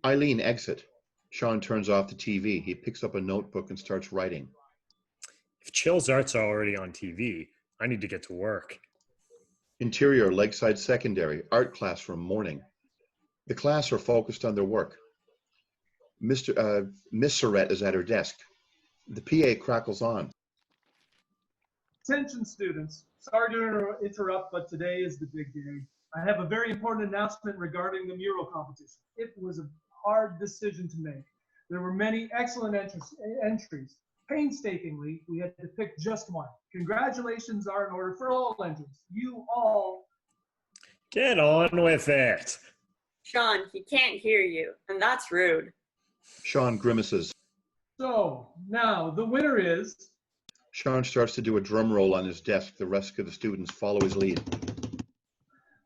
Aileen exit. Sean turns off the TV. He picks up a notebook and starts writing. If Chill's Art's already on TV, I need to get to work. Interior, Lakeside Secondary, art classroom, morning. The class are focused on their work. Miss Surrette is at her desk. The PA crackles on. Attention students, sorry to interrupt, but today is the big day. I have a very important announcement regarding the mural competition. It was a hard decision to make. There were many excellent entries. Painstakingly, we had to pick just one. Congratulations are in order for all entries. You all... Get on with it. Sean, he can't hear you, and that's rude. Sean grimaces. So, now, the winner is... Sean starts to do a drum roll on his desk. The rest of the students follow his lead.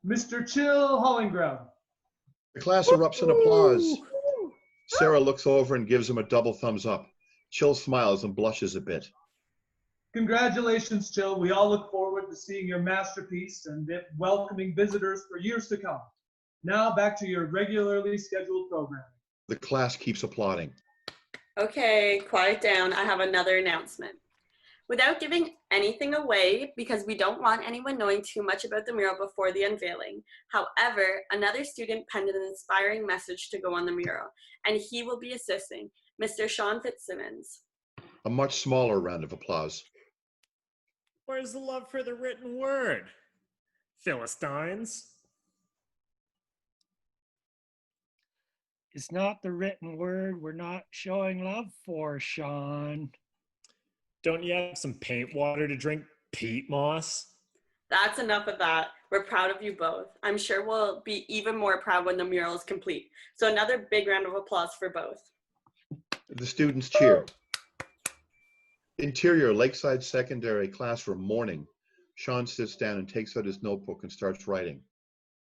Mr. Chill Holinground. The class erupts in applause. Sara looks over and gives him a double thumbs up. Chill smiles and blushes a bit. Congratulations, Chill. We all look forward to seeing your masterpiece and welcoming visitors for years to come. Now back to your regularly scheduled programming. The class keeps applauding. Okay, quiet down. I have another announcement. Without giving anything away, because we don't want anyone knowing too much about the mural before the unveiling. However, another student penned an inspiring message to go on the mural, and he will be assisting, Mr. Sean Fitzsimmons. A much smaller round of applause. Where's the love for the written word? Philistines? It's not the written word we're not showing love for, Sean. Don't you have some paint water to drink, peat moss? That's enough of that. We're proud of you both. I'm sure we'll be even more proud when the mural is complete. So another big round of applause for both. The students cheer. Interior, Lakeside Secondary classroom, morning. Sean sits down and takes out his notebook and starts writing.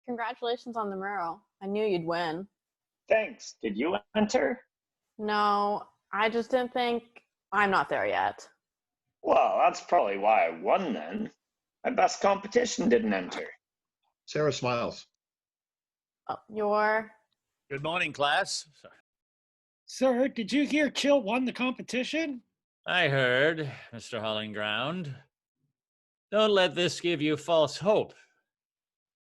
Congratulations on the mural. I knew you'd win. Thanks. Did you enter? No, I just didn't think I'm not there yet. Well, that's probably why I won then. My best competition didn't enter. Sara smiles. Oh, you're... Good morning, class. Sir, did you hear Chill won the competition? I heard, Mr. Holinground. Don't let this give you false hope.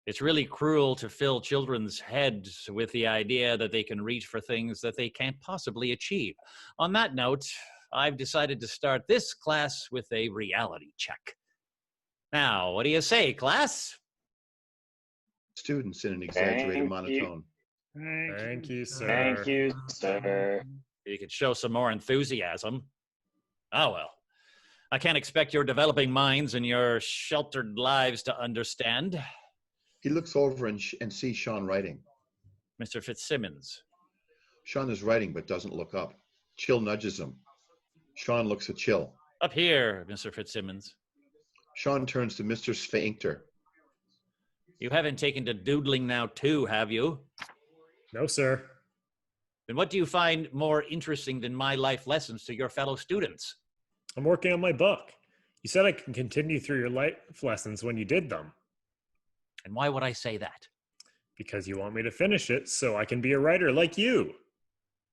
It's really cruel to fill children's heads with the idea that they can reach for things that they can't possibly achieve. On that note, I've decided to start this class with a reality check. Now, what do you say, class? Students in an exaggerated monotone. Thank you, sir. Thank you, sir. You could show some more enthusiasm. Oh, well. I can't expect your developing minds and your sheltered lives to understand. He looks over and sees Sean writing. Mr. Fitzsimmons. Sean is writing but doesn't look up. Chill nudges him. Sean looks at Chill. Up here, Mr. Fitzsimmons. Sean turns to Mr. Sfinkter. You haven't taken to doodling now too, have you? No, sir. Then what do you find more interesting than my life lessons to your fellow students? I'm working on my book. You said I can continue through your life lessons when you did them. And why would I say that? Because you want me to finish it so I can be a writer like you.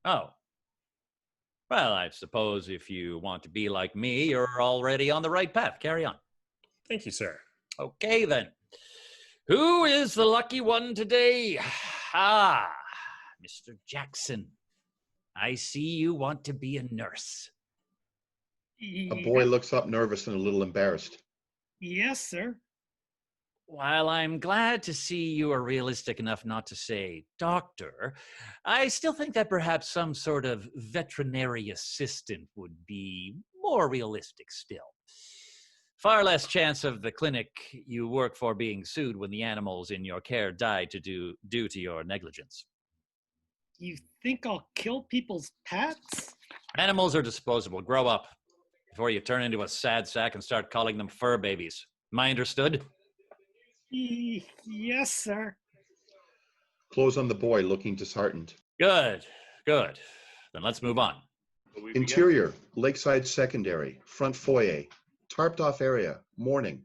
Oh. Well, I suppose if you want to be like me, you're already on the right path. Carry on. Thank you, sir. Okay, then. Who is the lucky one today? Ah, Mr. Jackson. I see you want to be a nurse. A boy looks up nervous and a little embarrassed. Yes, sir. While I'm glad to see you are realistic enough not to say doctor, I still think that perhaps some sort of veterinary assistant would be more realistic still. Far less chance of the clinic you work for being sued when the animals in your care die due to your negligence. You think I'll kill people's pets? Animals are disposable. Grow up before you turn into a sad sack and start calling them fur babies. Am I understood? Yes, sir. Close on the boy, looking disheartened. Good, good. Then let's move on. Interior, Lakeside Secondary, front foyer. Tarped off area, morning.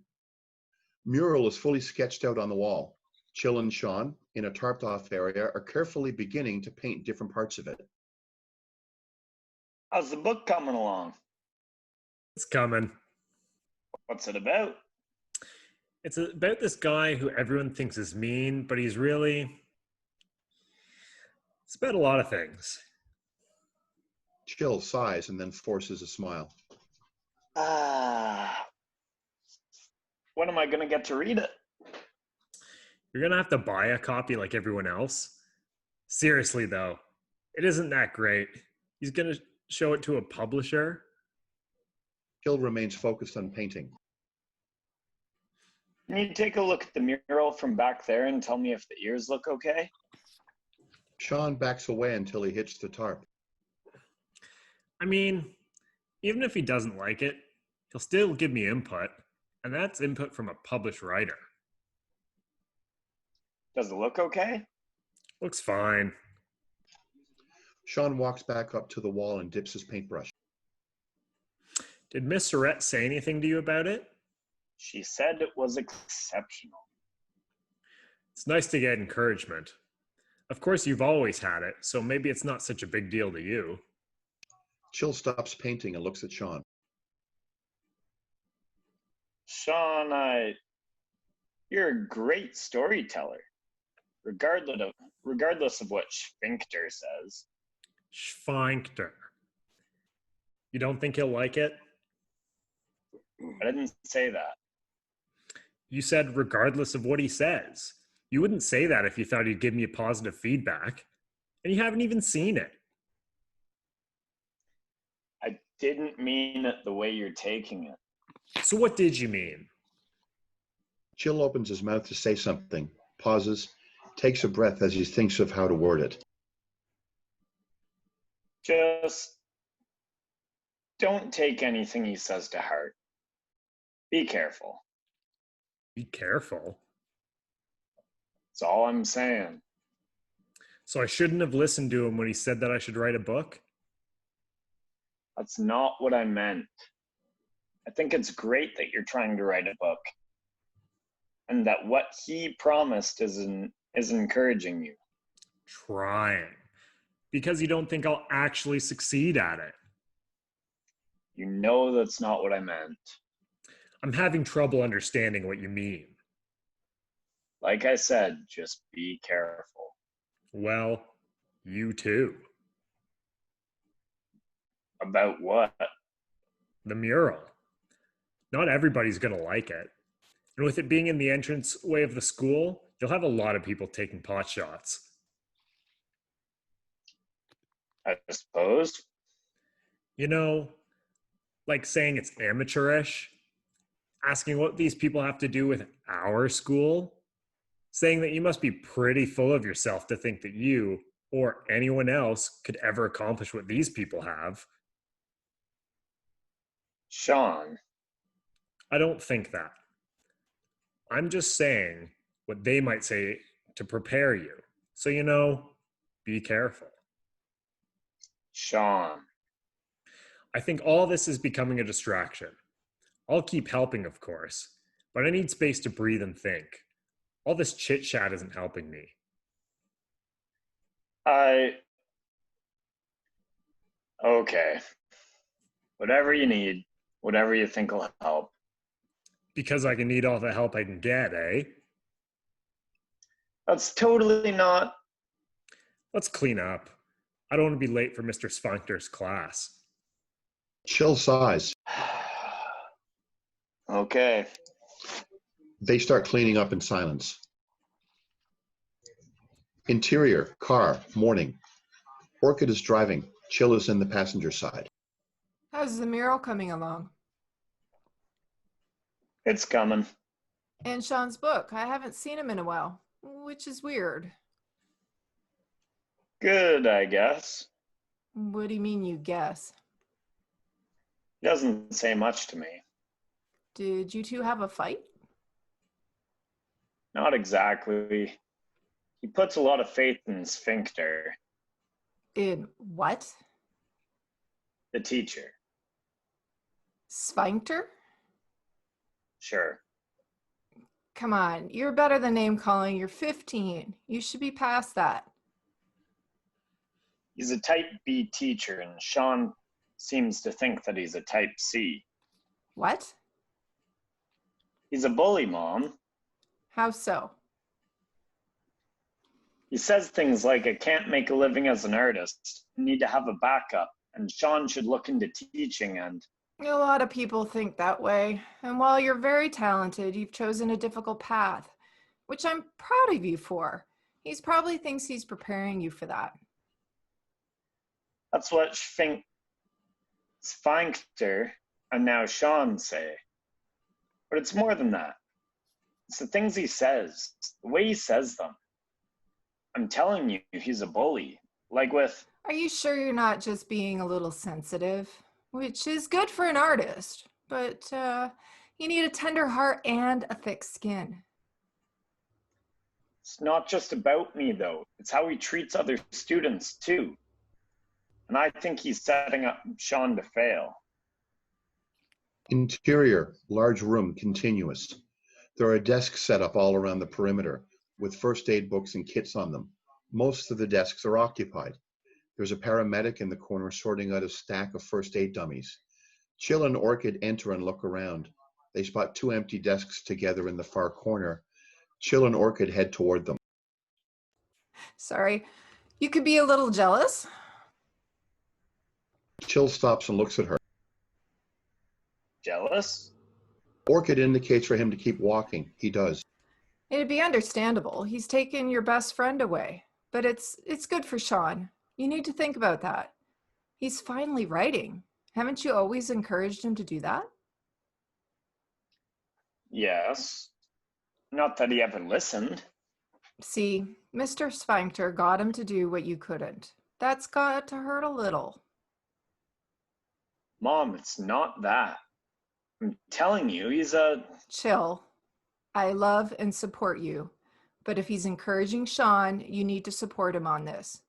Mural is fully sketched out on the wall. Chill and Sean, in a tarped off area, are carefully beginning to paint different parts of it. How's the book coming along? It's coming. What's it about? It's about this guy who everyone thinks is mean, but he's really... It's about a lot of things. Chill sighs and then forces a smile. When am I going to get to read it? You're going to have to buy a copy like everyone else. Seriously, though, it isn't that great. He's going to show it to a publisher. Chill remains focused on painting. Can you take a look at the mural from back there and tell me if the ears look okay? Sean backs away until he hits the tarp. I mean, even if he doesn't like it, he'll still give me input, and that's input from a published writer. Does it look okay? Looks fine. Sean walks back up to the wall and dips his paintbrush. Did Miss Surrette say anything to you about it? She said it was exceptional. It's nice to get encouragement. Of course, you've always had it, so maybe it's not such a big deal to you. Chill stops painting and looks at Sean. Sean, you're a great storyteller, regardless of what Sfinkter says. Sfinkter. You don't think he'll like it? I didn't say that. You said regardless of what he says. You wouldn't say that if you thought he'd give me positive feedback. And you haven't even seen it. I didn't mean it the way you're taking it. So what did you mean? Chill opens his mouth to say something, pauses, takes a breath as he thinks of how to word it. Just don't take anything he says to heart. Be careful. Be careful? That's all I'm saying. So I shouldn't have listened to him when he said that I should write a book? That's not what I meant. I think it's great that you're trying to write a book. And that what he promised is encouraging you. Trying. Because you don't think I'll actually succeed at it. You know that's not what I meant. I'm having trouble understanding what you mean. Like I said, just be careful. Well, you too. About what? The mural. Not everybody's going to like it. And with it being in the entranceway of the school, you'll have a lot of people taking pot shots. I suppose. You know, like saying it's amateurish, asking what these people have to do with our school, saying that you must be pretty full of yourself to think that you or anyone else could ever accomplish what these people have. Sean. I don't think that. I'm just saying what they might say to prepare you. So, you know, be careful. Sean. I think all this is becoming a distraction. I'll keep helping, of course, but I need space to breathe and think. All this chit-chat isn't helping me. Okay. Whatever you need, whatever you think will help. Because I can need all the help I can get, eh? That's totally not. Let's clean up. I don't want to be late for Mr. Sfinkter's class. Chill sighs. Okay. They start cleaning up in silence. Interior, car, morning. Orchid is driving. Chill is in the passenger side. How's the mural coming along? It's coming. And Sean's book. I haven't seen him in a while, which is weird. Good, I guess. What do you mean, you guess? He doesn't say much to me. Did you two have a fight? Not exactly. He puts a lot of faith in Sfinkter. In what? The teacher. Sfinkter? Sure. Come on, you're better than name calling. You're 15. You should be past that. He's a type B teacher, and Sean seems to think that he's a type C. What? He's a bully, Mom. How so? He says things like, I can't make a living as an artist. I need to have a backup, and Sean should look into teaching and... A lot of people think that way. And while you're very talented, you've chosen a difficult path, which I'm proud of you for. He probably thinks he's preparing you for that. That's what Sfinkter and now Sean say. But it's more than that. It's the things he says, the way he says them. I'm telling you, he's a bully. Like with... Are you sure you're not just being a little sensitive? Which is good for an artist, but you need a tender heart and a thick skin. It's not just about me, though. It's how he treats other students, too. And I think he's setting up Sean to fail. Interior, large room, continuous. There are desks set up all around the perimeter with first aid books and kits on them. Most of the desks are occupied. There's a paramedic in the corner sorting out a stack of first aid dummies. Chill and Orchid enter and look around. They spot 2 empty desks together in the far corner. Chill and Orchid head toward them. Sorry, you could be a little jealous. Chill stops and looks at her. Jealous? Orchid indicates for him to keep walking. He does. It'd be understandable. He's taken your best friend away. But it's good for Sean. You need to think about that. He's finally writing. Haven't you always encouraged him to do that? Yes. Not that he ever listened. See, Mr. Sfinkter got him to do what you couldn't. That's got to hurt a little. Mom, it's not that. I'm telling you, he's a... Chill. I love and support you. But if he's encouraging Sean, you need to support him on this.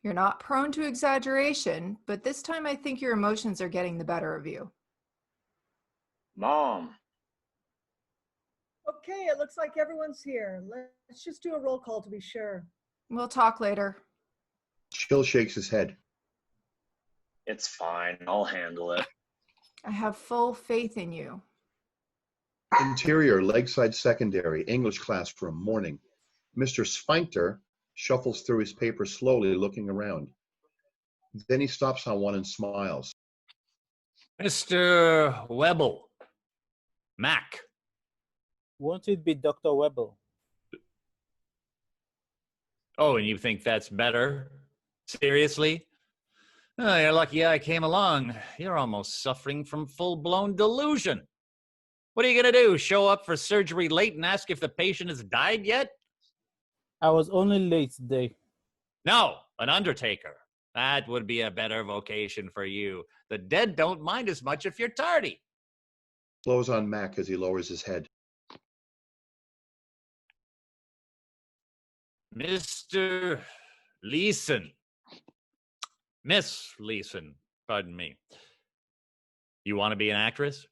You're not prone to exaggeration, but this time I think your emotions are getting the better of you. Mom. Okay, it looks like everyone's here. Let's just do a roll call to be sure. We'll talk later. Chill shakes his head. It's fine. I'll handle it. I have full faith in you. Interior, Lakeside Secondary, English classroom, morning. Mr. Sfinkter shuffles through his papers slowly, looking around. Then he stops on one and smiles. Mr. Webble. Mac. Won't it be Dr. Webble? Oh, and you think that's better? Seriously? Oh, you're lucky I came along. You're almost suffering from full-blown delusion. What are you going to do? Show up for surgery late and ask if the patient has died yet? I was only late today. No, an undertaker. That would be a better vocation for you. The dead don't mind as much if you're tardy. Slows on Mac as he lowers his head. Mr. Leeson. Miss Leeson, pardon me. You want to be an actress?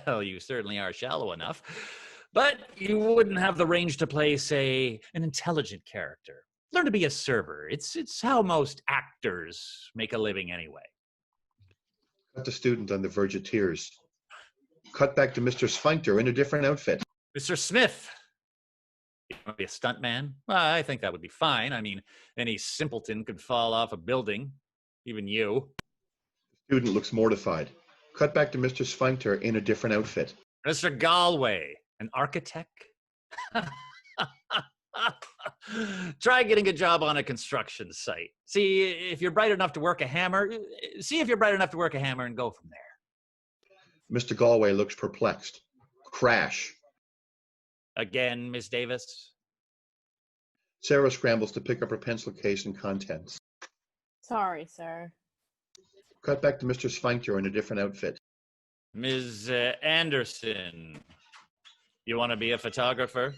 Well, you certainly are shallow enough. But you wouldn't have the range to play, say, an intelligent character. Learn to be a server. It's how most actors make a living anyway. Cut the student on the verge of tears. Cut back to Mr. Sfinkter in a different outfit. Mr. Smith. You want to be a stuntman? Well, I think that would be fine. I mean, any simpleton could fall off a building. Even you. The student looks mortified. Cut back to Mr. Sfinkter in a different outfit. Mr. Galway. An architect? Try getting a job on a construction site. See if you're bright enough to work a hammer. And go from there. Mr. Galway looks perplexed. Crash. Again, Miss Davis? Sara scrambles to pick up her pencil case and contents. Sorry, sir. Cut back to Mr. Sfinkter in a different outfit. Ms. Anderson. You want to be a photographer?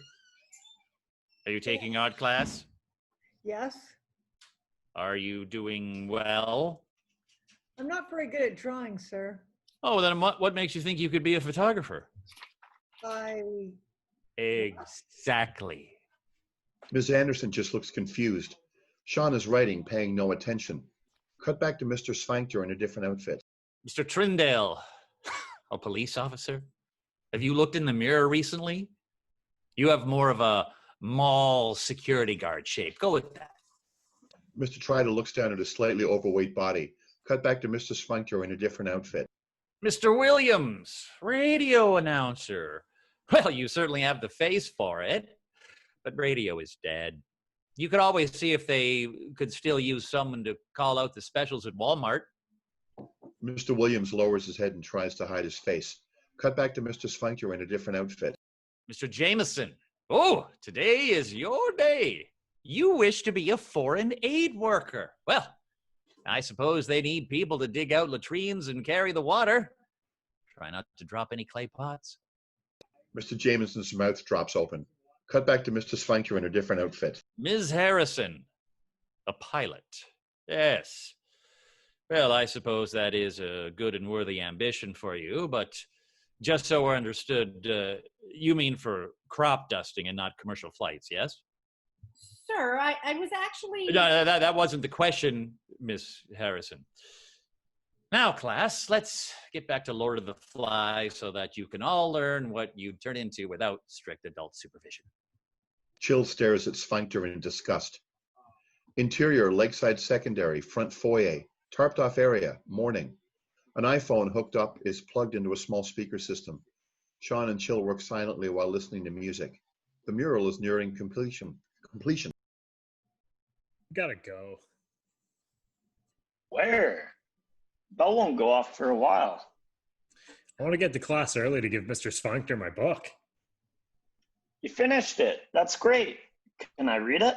Are you taking art class? Yes. Are you doing well? I'm not very good at drawing, sir. Oh, then what makes you think you could be a photographer? Exactly. Ms. Anderson just looks confused. Sean is writing, paying no attention. Cut back to Mr. Sfinkter in a different outfit. Mr. Trindale, a police officer? Have you looked in the mirror recently? You have more of a mall security guard shape. Go with that. Mr. Trider looks down at his slightly overweight body. Cut back to Mr. Sfinkter in a different outfit. Mr. Williams, radio announcer. Well, you certainly have the face for it, but radio is dead. You could always see if they could still use someone to call out the specials at Walmart. Mr. Williams lowers his head and tries to hide his face. Cut back to Mr. Sfinkter in a different outfit. Mr. Jameson, oh, today is your day. You wish to be a foreign aid worker. Well, I suppose they need people to dig out latrines and carry the water. Try not to drop any clay pots. Mr. Jameson's mouth drops open. Cut back to Mr. Sfinkter in a different outfit. Ms. Harrison, a pilot. Yes. Well, I suppose that is a good and worthy ambition for you, but just so we're understood, you mean for crop dusting and not commercial flights, yes? Sir, I was actually... No, that wasn't the question, Miss Harrison. Now, class, let's get back to Lord of the Flies so that you can all learn what you'd turn into without strict adult supervision. Chill stares at Sfinkter in disgust. Interior, Lakeside Secondary, front foyer, tarped off area, morning. An iPhone hooked up is plugged into a small speaker system. Sean and Chill work silently while listening to music. The mural is nearing completion. Gotta go. Where? Bell won't go off for a while. I want to get to class early to give Mr. Sfinkter my book. You finished it. That's great. Can I read it?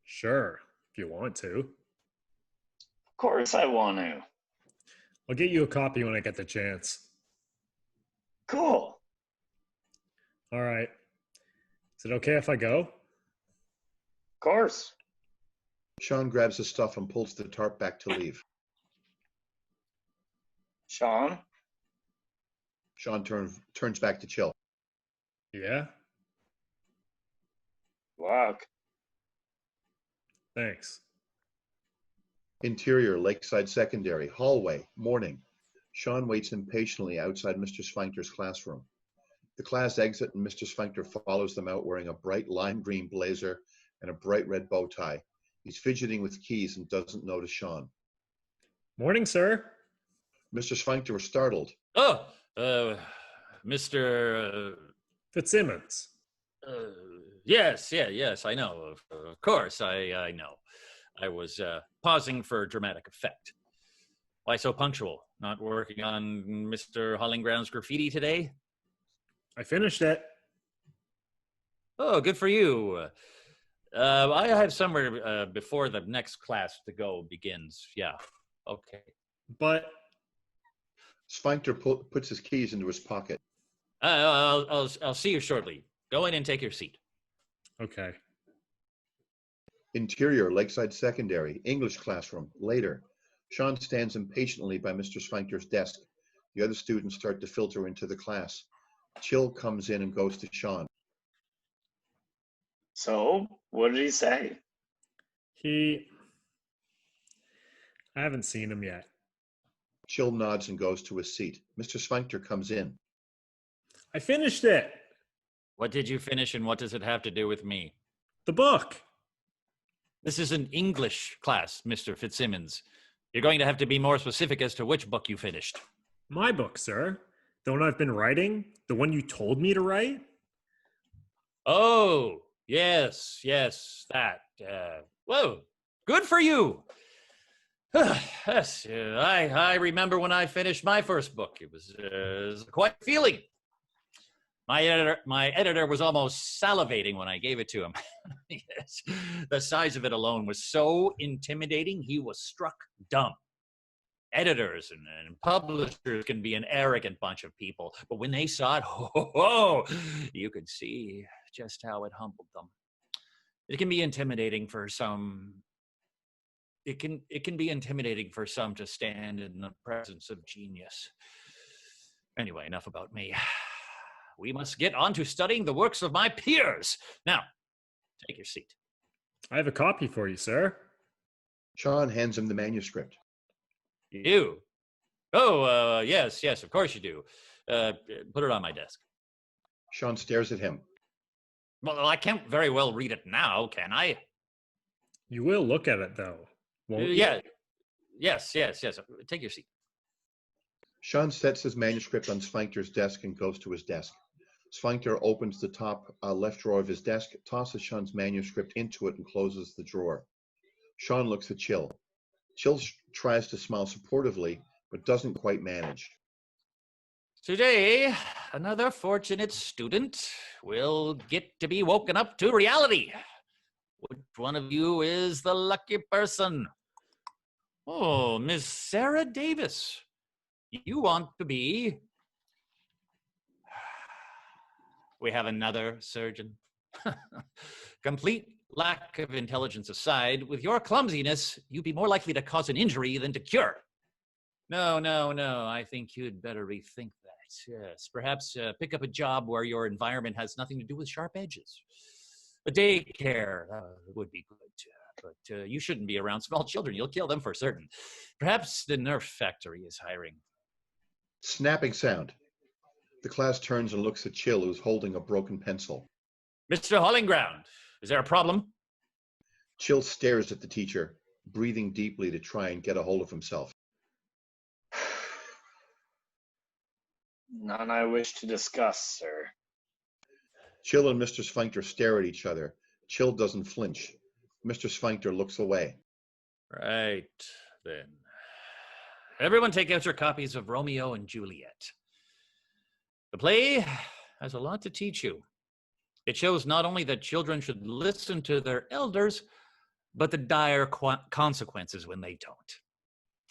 Sure, if you want to. Of course I want to. I'll get you a copy when I get the chance. Cool. All right. Is it okay if I go? Of course. Sean grabs his stuff and pulls the tarp back to leave. Sean? Sean turns back to Chill. Yeah? Luck. Thanks. Interior, Lakeside Secondary, hallway, morning. Sean waits impatiently outside Mr. Sfinkter's classroom. The class exit and Mr. Sfinkter follows them out wearing a bright lime green blazer and a bright red bow tie. He's fidgeting with keys and doesn't notice Sean. Morning, sir. Mr. Sfinkter is startled. Oh, Mr. Fitzsimmons. Yes, I know. Of course, I know. I was pausing for dramatic effect. Why so punctual? Not working on Mr. Holinground's graffiti today? I finished it. Oh, good for you. I have somewhere before the next class to go begins. Yeah, okay. But... Sfinkter puts his keys into his pocket. I'll see you shortly. Go in and take your seat. Okay. Interior, Lakeside Secondary, English classroom, later. Sean stands impatiently by Mr. Sfinkter's desk. The other students start to filter into the class. Chill comes in and goes to Sean. So, what did he say? I haven't seen him yet. Chill nods and goes to his seat. Mr. Sfinkter comes in. I finished it. What did you finish and what does it have to do with me? The book. This is an English class, Mr. Fitzsimmons. You're going to have to be more specific as to which book you finished. My book, sir. The one I've been writing? The one you told me to write? Oh, yes, that. Whoa, good for you. Yes, I remember when I finished my first book. It was quite a feeling. My editor was almost salivating when I gave it to him. Yes, the size of it alone was so intimidating, he was struck dumb. Editors and publishers can be an arrogant bunch of people, but when they saw it, you could see just how it humbled them. It can be intimidating for some. It can be intimidating for some to stand in the presence of genius. Anyway, enough about me. We must get on to studying the works of my peers. Now, take your seat. I have a copy for you, sir. Sean hands him the manuscript. You? Oh, yes, of course you do. Put it on my desk. Sean stares at him. Well, I can't very well read it now, can I? You will look at it, though, won't you? Yeah. Yes. Take your seat. Sean sets his manuscript on Sfinkter's desk and goes to his desk. Sfinkter opens the top left drawer of his desk, tosses Sean's manuscript into it, and closes the drawer. Sean looks at Chill. Chill tries to smile supportively, but doesn't quite manage. Today, another fortunate student will get to be woken up to reality. Which one of you is the lucky person? Oh, Miss Sara Davis. You want to be... We have another surgeon. Complete lack of intelligence aside, with your clumsiness, you'd be more likely to cause an injury than to cure. No. I think you'd better rethink that. Yes, perhaps pick up a job where your environment has nothing to do with sharp edges. A daycare would be good, but you shouldn't be around small children. You'll kill them for certain. Perhaps the Nerf factory is hiring. Snapping sound. The class turns and looks at Chill, who's holding a broken pencil. Mr. Holinground, is there a problem? Chill stares at the teacher, breathing deeply to try and get a hold of himself. None I wish to discuss, sir. Chill and Mr. Sfinkter stare at each other. Chill doesn't flinch. Mr. Sfinkter looks away. Right, then. Everyone take out your copies of Romeo and Juliet. The play has a lot to teach you. It shows not only that children should listen to their elders, but the dire consequences when they don't.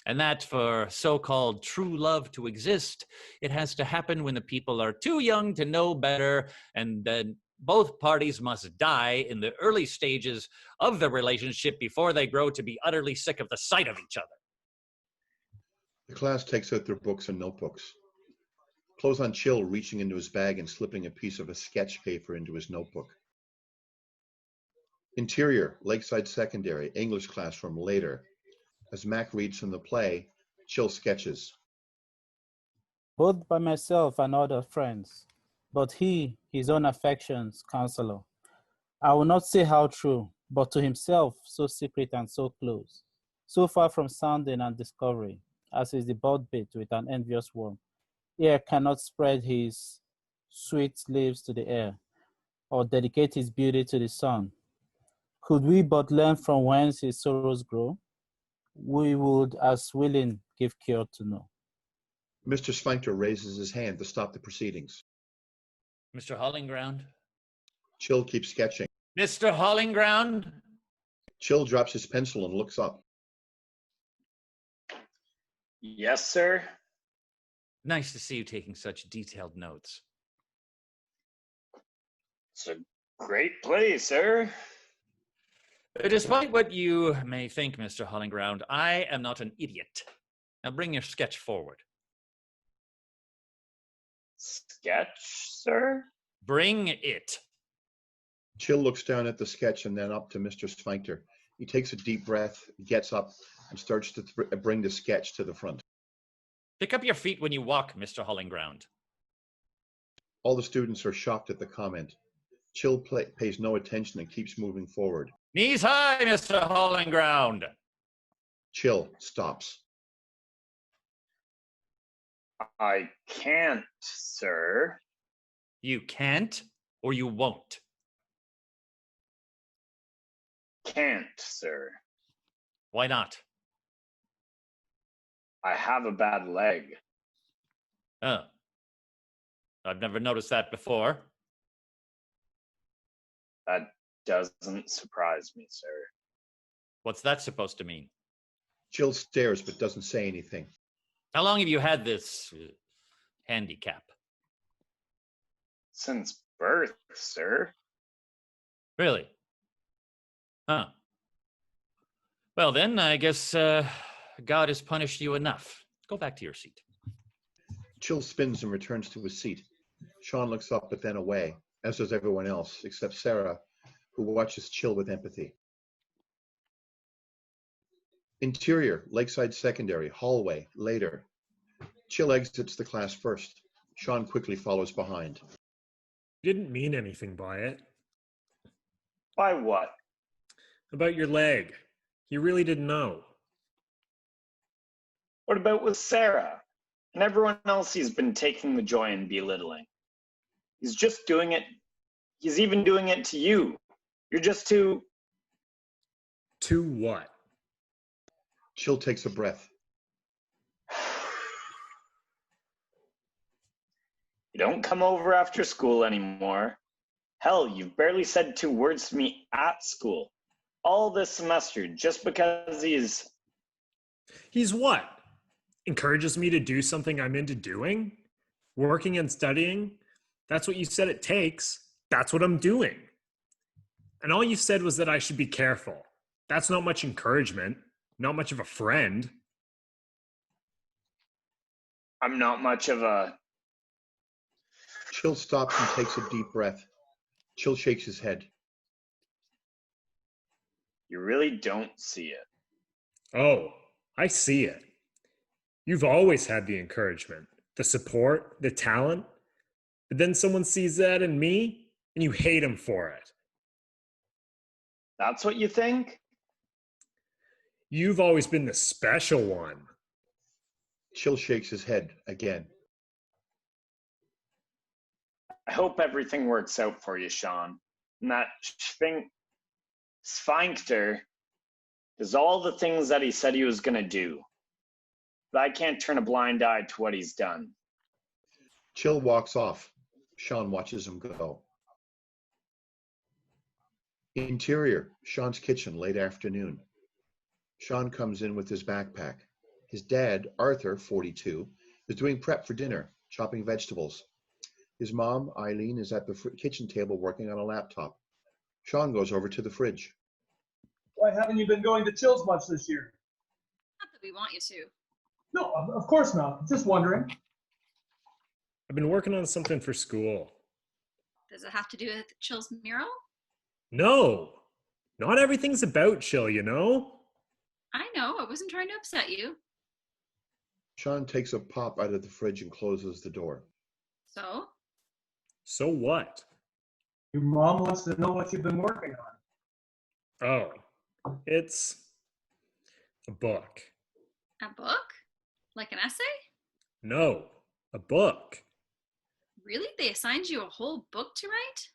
And that for so-called true love to exist, it has to happen when the people are too young to know better, and then both parties must die in the early stages of the relationship before they grow to be utterly sick of the sight of each other. The class takes out their books and notebooks. Close on Chill, reaching into his bag and slipping a piece of a sketch paper into his notebook. Interior, Lakeside Secondary, English classroom, later. As Mac reads from the play, Chill sketches. Both by myself and other friends, but he, his own affections, counselor. I will not say how true, but to himself so secret and so close, so far from sounding and discovery, as is the bud bit with an envious worm. Air cannot spread his sweet leaves to the air, or dedicate his beauty to the sun. Could we but learn from whence his sorrows grow, we would as willing give cure to know. Mr. Sfinkter raises his hand to stop the proceedings. Mr. Holinground? Chill keeps sketching. Mr. Holinground? Chill drops his pencil and looks up. Yes, sir. Nice to see you taking such detailed notes. It's a great play, sir. Despite what you may think, Mr. Holinground, I am not an idiot. Now bring your sketch forward. Sketch, sir? Bring it. Chill looks down at the sketch and then up to Mr. Sfinkter. He takes a deep breath, gets up, and starts to bring the sketch to the front. Pick up your feet when you walk, Mr. Holinground. All the students are shocked at the comment. Chill pays no attention and keeps moving forward. Knees high, Mr. Holinground. Chill stops. I can't, sir. You can't, or you won't? Can't, sir. Why not? I have a bad leg. Oh. I've never noticed that before. That doesn't surprise me, sir. What's that supposed to mean? Chill stares but doesn't say anything. How long have you had this handicap? Since birth, sir. Really? Huh. Well then, I guess God has punished you enough. Go back to your seat. Chill spins and returns to his seat. Sean looks up but then away, as does everyone else, except Sara, who watches Chill with empathy. Interior, Lakeside Secondary, hallway, later. Chill exits the class first. Sean quickly follows behind. You didn't mean anything by it. By what? About your leg. You really didn't know. What about with Sara? And everyone else he's been taking the joy in belittling. He's just doing it. He's even doing it to you. You're just too... To what? Chill takes a breath. You don't come over after school anymore. Hell, you've barely said 2 words to me at school. All this semester, just because he's... He's what? Encourages me to do something I'm into doing? Working and studying? That's what you said it takes. That's what I'm doing. And all you said was that I should be careful. That's not much encouragement. Not much of a friend. I'm not much of a... Chill stops and takes a deep breath. Chill shakes his head. You really don't see it. Oh, I see it. You've always had the encouragement, the support, the talent. But then someone sees that in me, and you hate him for it. That's what you think? You've always been the special one. Chill shakes his head again. I hope everything works out for you, Sean. And that Sfinkter does all the things that he said he was going to do. But I can't turn a blind eye to what he's done. Chill walks off. Sean watches him go. Interior, Sean's kitchen, late afternoon. Sean comes in with his backpack. His dad, Arthur, 42, is doing prep for dinner, chopping vegetables. His mom, Aileen, is at the kitchen table working on a laptop. Sean goes over to the fridge. Why haven't you been going to Chill's much this year? Not that we want you to. No, of course not. Just wondering. I've been working on something for school. Does it have to do with Chill's mural? No, not everything's about Chill, you know? I know, I wasn't trying to upset you. Sean takes a pop out of the fridge and closes the door. So? So what? Your mom wants to know what you've been working on. Oh, it's a book. A book? Like an essay? No, a book. Really? They assigned you a whole book to write?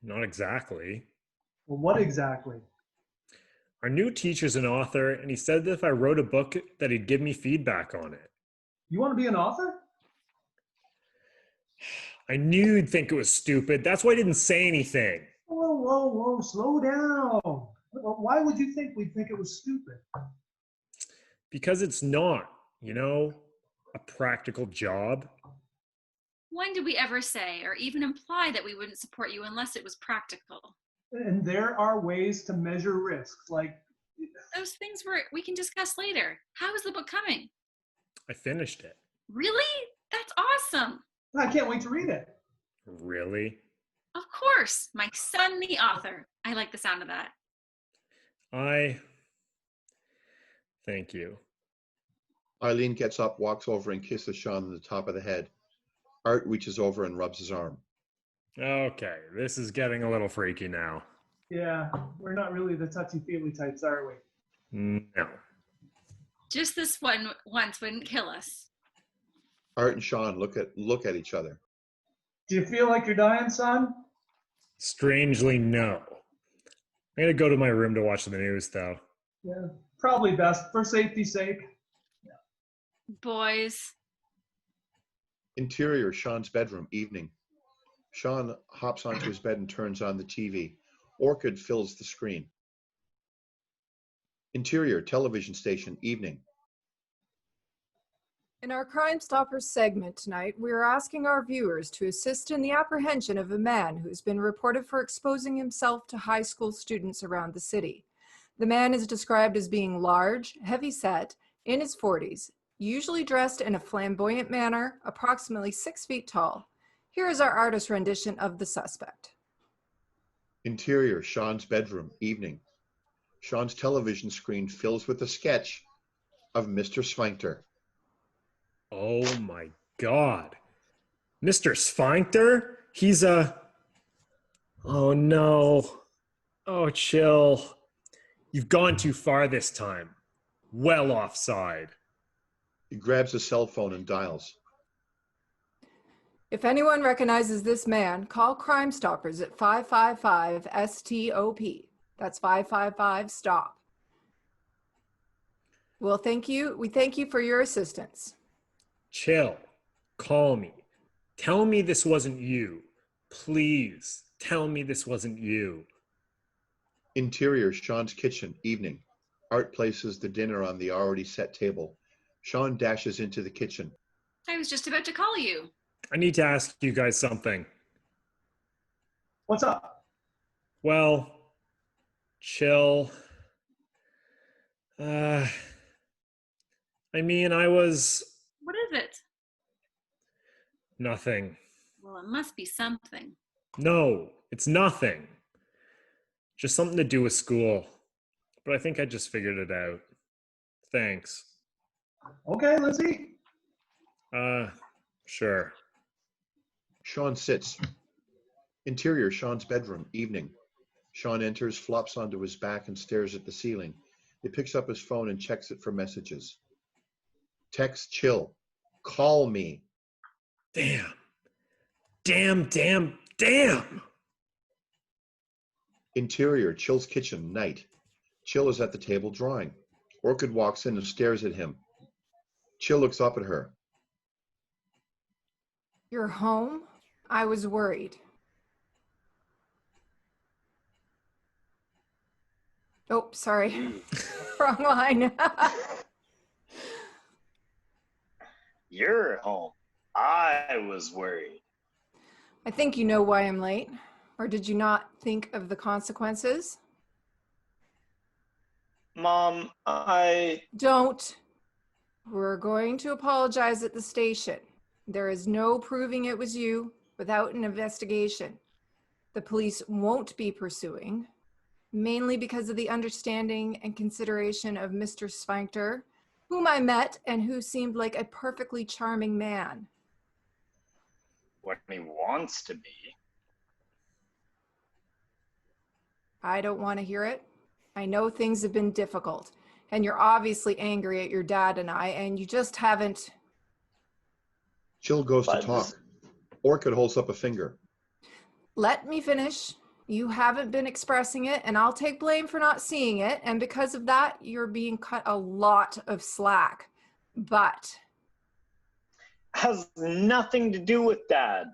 Not exactly. Well, what exactly? Our new teacher's an author, and he said that if I wrote a book, that he'd give me feedback on it. You want to be an author? I knew you'd think it was stupid. That's why I didn't say anything. Whoa, slow down. Why would you think we'd think it was stupid? Because it's not, you know, a practical job. When did we ever say or even imply that we wouldn't support you unless it was practical? And there are ways to measure risks, like... Those things we can discuss later. How is the book coming? I finished it. Really? That's awesome. I can't wait to read it. Really? Of course. My son, the author. I like the sound of that. Thank you. Aileen gets up, walks over, and kisses Sean on the top of the head. Art reaches over and rubs his arm. Okay, this is getting a little freaky now. Yeah, we're not really the touchy-feely types, are we? No. Just this one once wouldn't kill us. Art and Sean look at each other. Do you feel like you're dying, son? Strangely, no. I'm gonna go to my room to watch the news, though. Yeah, probably best, for safety's sake. Boys. Interior, Sean's bedroom, evening. Sean hops onto his bed and turns on the TV. Orchid fills the screen. Interior, television station, evening. In our Crime Stoppers segment tonight, we are asking our viewers to assist in the apprehension of a man who's been reported for exposing himself to high school students around the city. The man is described as being large, heavy-set, in his 40s, usually dressed in a flamboyant manner, approximately 6 feet tall. Here is our artist rendition of the suspect. Interior, Sean's bedroom, evening. Sean's television screen fills with a sketch of Mr. Sfinkter. Oh my God. Mr. Sfinkter? He's a... Oh no. Oh, chill. You've gone too far this time. Well offside. He grabs a cell phone and dials. If anyone recognizes this man, call Crime Stoppers at 555-STOP. That's 555-STOP. Well, thank you. We thank you for your assistance. Chill. Call me. Tell me this wasn't you. Please, tell me this wasn't you. Interior, Sean's kitchen, evening. Art places the dinner on the already set table. Sean dashes into the kitchen. I was just about to call you. I need to ask you guys something. What's up? Well, chill. I mean, I was... What is it? Nothing. Well, it must be something. No, it's nothing. Just something to do with school. But I think I just figured it out. Thanks. Okay, let's eat. Sure. Sean sits. Interior, Sean's bedroom, evening. Sean enters, flops onto his back and stares at the ceiling. He picks up his phone and checks it for messages. Text, chill. Call me. Damn. Damn. Interior, Chill's kitchen, night. Chill is at the table drawing. Orchid walks in and stares at him. Chill looks up at her. You're home? I was worried. Oh, sorry. Wrong line. You're home. I was worried. I think you know why I'm late. Or did you not think of the consequences? Mom, Don't. We're going to apologize at the station. There is no proving it was you without an investigation. The police won't be pursuing, mainly because of the understanding and consideration of Mr. Sfinkter, whom I met and who seemed like a perfectly charming man. What he wants to be. I don't want to hear it. I know things have been difficult, and you're obviously angry at your dad and I, and you just haven't... Chill goes to talk. Orchid holds up a finger. Let me finish. You haven't been expressing it, and I'll take blame for not seeing it, and because of that, you're being cut a lot of slack. But... Has nothing to do with Dad.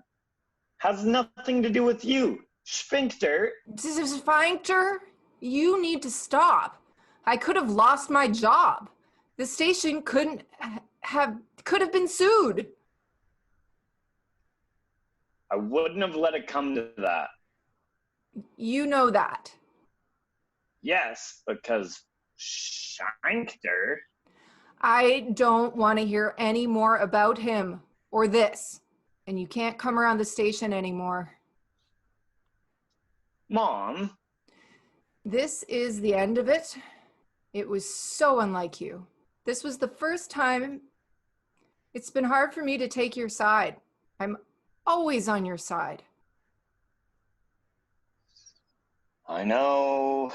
Has nothing to do with you. Sfinkter. Sfinkter? You need to stop. I could have lost my job. The station could have been sued. I wouldn't have let it come to that. You know that. Yes, because Sfinkter. I don't want to hear any more about him or this. And you can't come around the station anymore. Mom. This is the end of it. It was so unlike you. This was the first time. It's been hard for me to take your side. I'm always on your side. I know.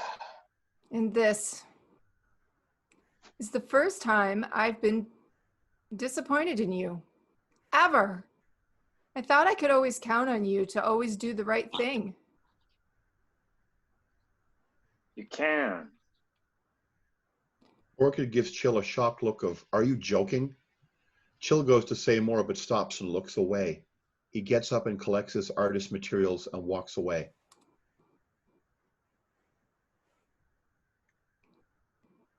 And this is the first time I've been disappointed in you. Ever. I thought I could always count on you to always do the right thing. You can. Orchid gives Chill a shocked look of, are you joking? Chill goes to say more but stops and looks away. He gets up and collects his artist materials and walks away.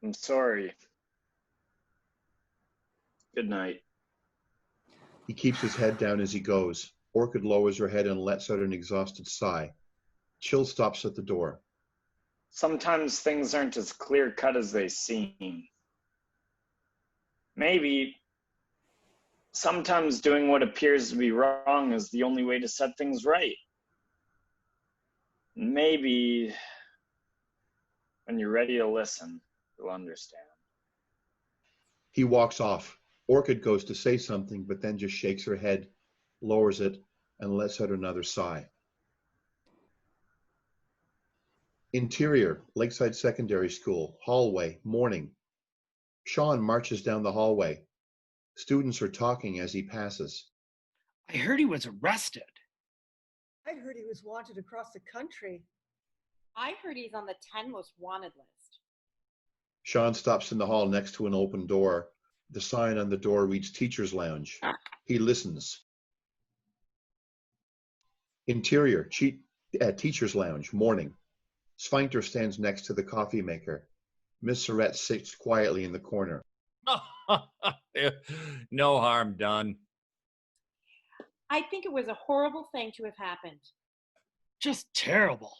I'm sorry. Good night. He keeps his head down as he goes. Orchid lowers her head and lets out an exhausted sigh. Chill stops at the door. Sometimes things aren't as clear-cut as they seem. Maybe Sometimes doing what appears to be wrong is the only way to set things right. Maybe when you're ready to listen, you'll understand. He walks off. Orchid goes to say something, but then just shakes her head, lowers it, and lets out another sigh. Interior, Lakeside Secondary School, hallway, morning. Sean marches down the hallway. Students are talking as he passes. I heard he was arrested. I heard he was wanted across the country. I heard he's on the 10 most wanted list. Sean stops in the hall next to an open door. The sign on the door reads Teacher's Lounge. He listens. Interior, Teacher's Lounge, morning. Sfinkter stands next to the coffee maker. Miss Surrette sits quietly in the corner. No harm done. I think it was a horrible thing to have happened. Just terrible.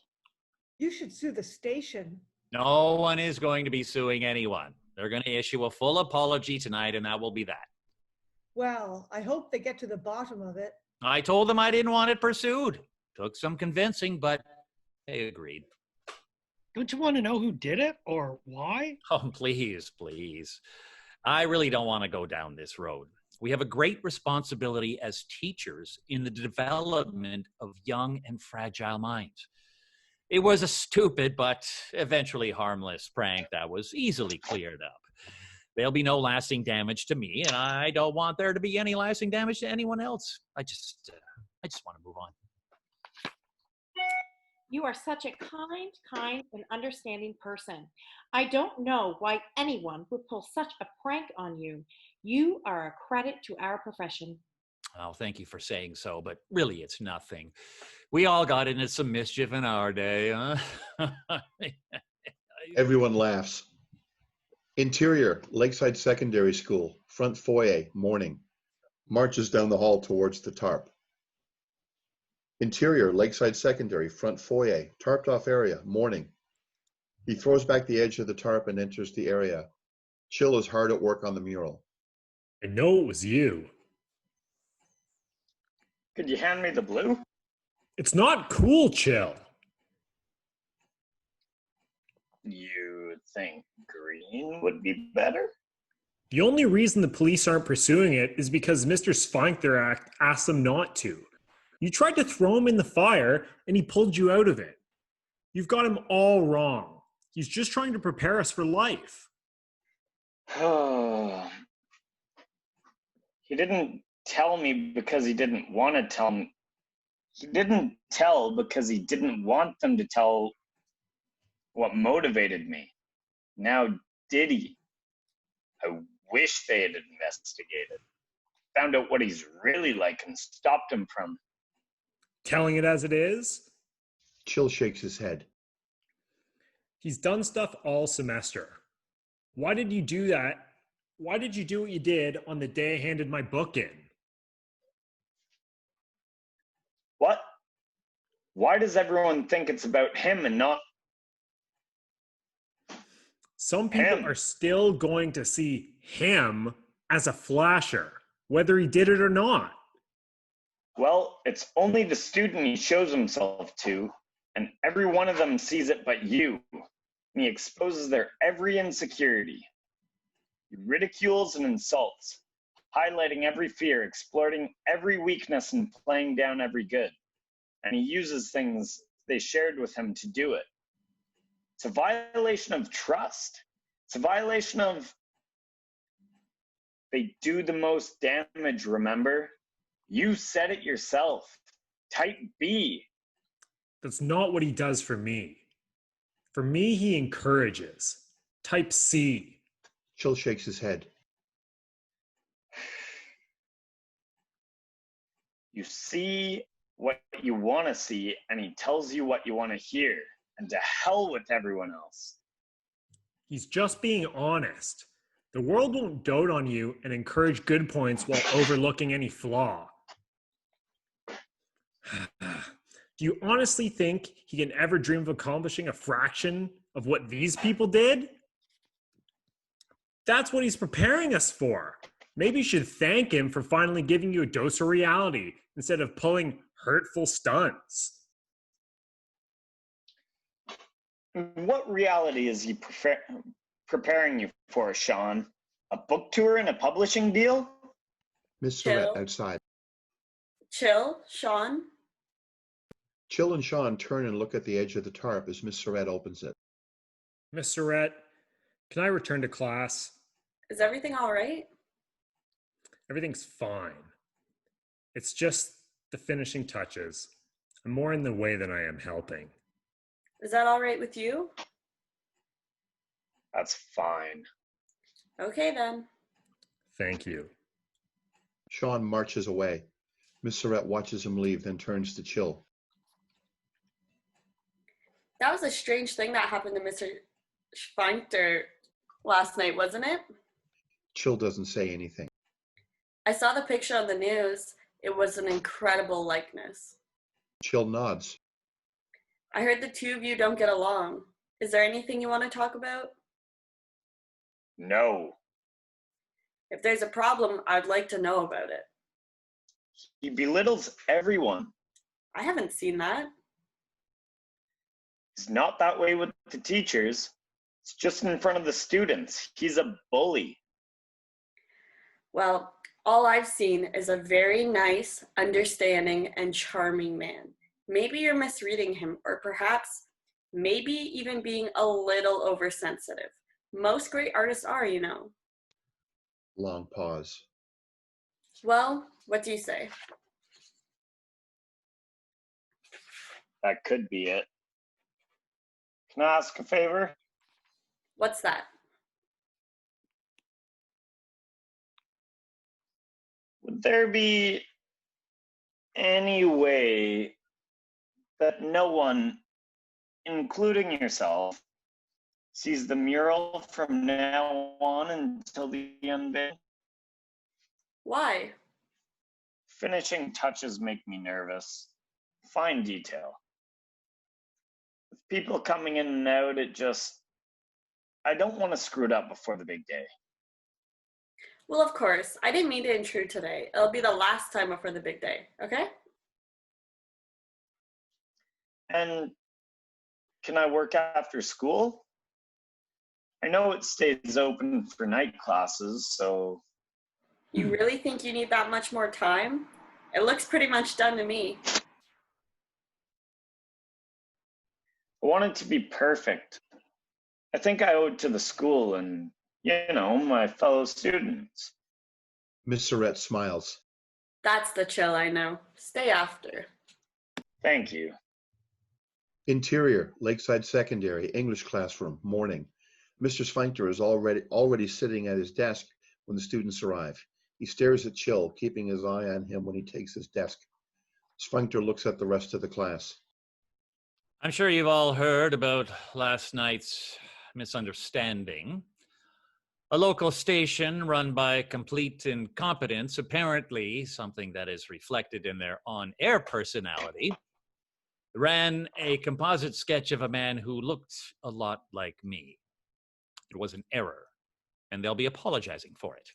You should sue the station. No one is going to be suing anyone. They're going to issue a full apology tonight, and that will be that. Well, I hope they get to the bottom of it. I told them I didn't want it pursued. Took some convincing, but they agreed. Don't you want to know who did it or why? Oh, please, please. I really don't want to go down this road. We have a great responsibility as teachers in the development of young and fragile minds. It was a stupid but eventually harmless prank that was easily cleared up. There'll be no lasting damage to me, and I don't want there to be any lasting damage to anyone else. I just want to move on. You are such a kind, and understanding person. I don't know why anyone would pull such a prank on you. You are a credit to our profession. Oh, thank you for saying so, but really it's nothing. We all got into some mischief in our day, huh? Everyone laughs. Interior, Lakeside Secondary School, front foyer, morning. Marches down the hall towards the tarp. Interior, Lakeside Secondary, front foyer, tarped off area, morning. He throws back the edge of the tarp and enters the area. Chill is hard at work on the mural. I know it was you. Could you hand me the blue? It's not cool, Chill. You think green would be better? The only reason the police aren't pursuing it is because Mr. Sfinkter asked them not to. You tried to throw him in the fire, and he pulled you out of it. You've got him all wrong. He's just trying to prepare us for life. He didn't tell me because he didn't want to tell me. He didn't tell because he didn't want them to tell what motivated me. Now, did he? I wish they had investigated. Found out what he's really like and stopped him from telling it as it is? Chill shakes his head. He's done stuff all semester. Why did you do that? Why did you do what you did on the day I handed my book in? What? Why does everyone think it's about him and not Some people are still going to see him as a flasher, whether he did it or not. Well, it's only the student he shows himself to, and every one of them sees it but you. And he exposes their every insecurity. He ridicules and insults, highlighting every fear, exploiting every weakness, and playing down every good. And he uses things they shared with him to do it. It's a violation of trust. It's a violation of they do the most damage, remember? You said it yourself. Type B. That's not what he does for me. For me, he encourages. Type C. Chill shakes his head. You see what you want to see, and he tells you what you want to hear. And to hell with everyone else. He's just being honest. The world won't dote on you and encourage good points while overlooking any flaw. Do you honestly think he can ever dream of accomplishing a fraction of what these people did? That's what he's preparing us for. Maybe you should thank him for finally giving you a dose of reality instead of pulling hurtful stunts. What reality is he preparing you for, Sean? A book tour and a publishing deal? Miss Surrette outside. Chill, Sean. Chill and Sean turn and look at the edge of the tarp as Miss Surrette opens it. Miss Surrette, can I return to class? Is everything all right? Everything's fine. It's just the finishing touches. I'm more in the way than I am helping. Is that all right with you? That's fine. Okay then. Thank you. Sean marches away. Miss Surrette watches him leave, then turns to Chill. That was a strange thing that happened to Mr. Sfinkter last night, wasn't it? Chill doesn't say anything. I saw the picture on the news. It was an incredible likeness. Chill nods. I heard the two of you don't get along. Is there anything you want to talk about? No. If there's a problem, I'd like to know about it. He belittles everyone. I haven't seen that. He's not that way with the teachers. It's just in front of the students. He's a bully. Well, all I've seen is a very nice, understanding, and charming man. Maybe you're misreading him, or perhaps maybe even being a little oversensitive. Most great artists are, you know. Long pause. Well, what do you say? That could be it. Can I ask a favor? What's that? Would there be any way that no one, including yourself, sees the mural from now on until the unveiling? Why? Finishing touches make me nervous. Fine detail. With people coming in and out, I don't want to screw it up before the big day. Well, of course. I didn't mean to intrude today. It'll be the last time before the big day, okay? And can I work after school? I know it stays open for night classes, so... You really think you need that much more time? It looks pretty much done to me. I want it to be perfect. I think I owe it to the school and, my fellow students. Miss Surrette smiles. That's the Chill I know. Stay after. Thank you. Interior, Lakeside Secondary, English classroom, morning. Mr. Sfinkter is already sitting at his desk when the students arrive. He stares at Chill, keeping his eye on him when he takes his desk. Sfinkter looks at the rest of the class. I'm sure you've all heard about last night's misunderstanding. A local station run by complete incompetence, apparently something that is reflected in their on-air personality, ran a composite sketch of a man who looked a lot like me. It was an error, and they'll be apologizing for it.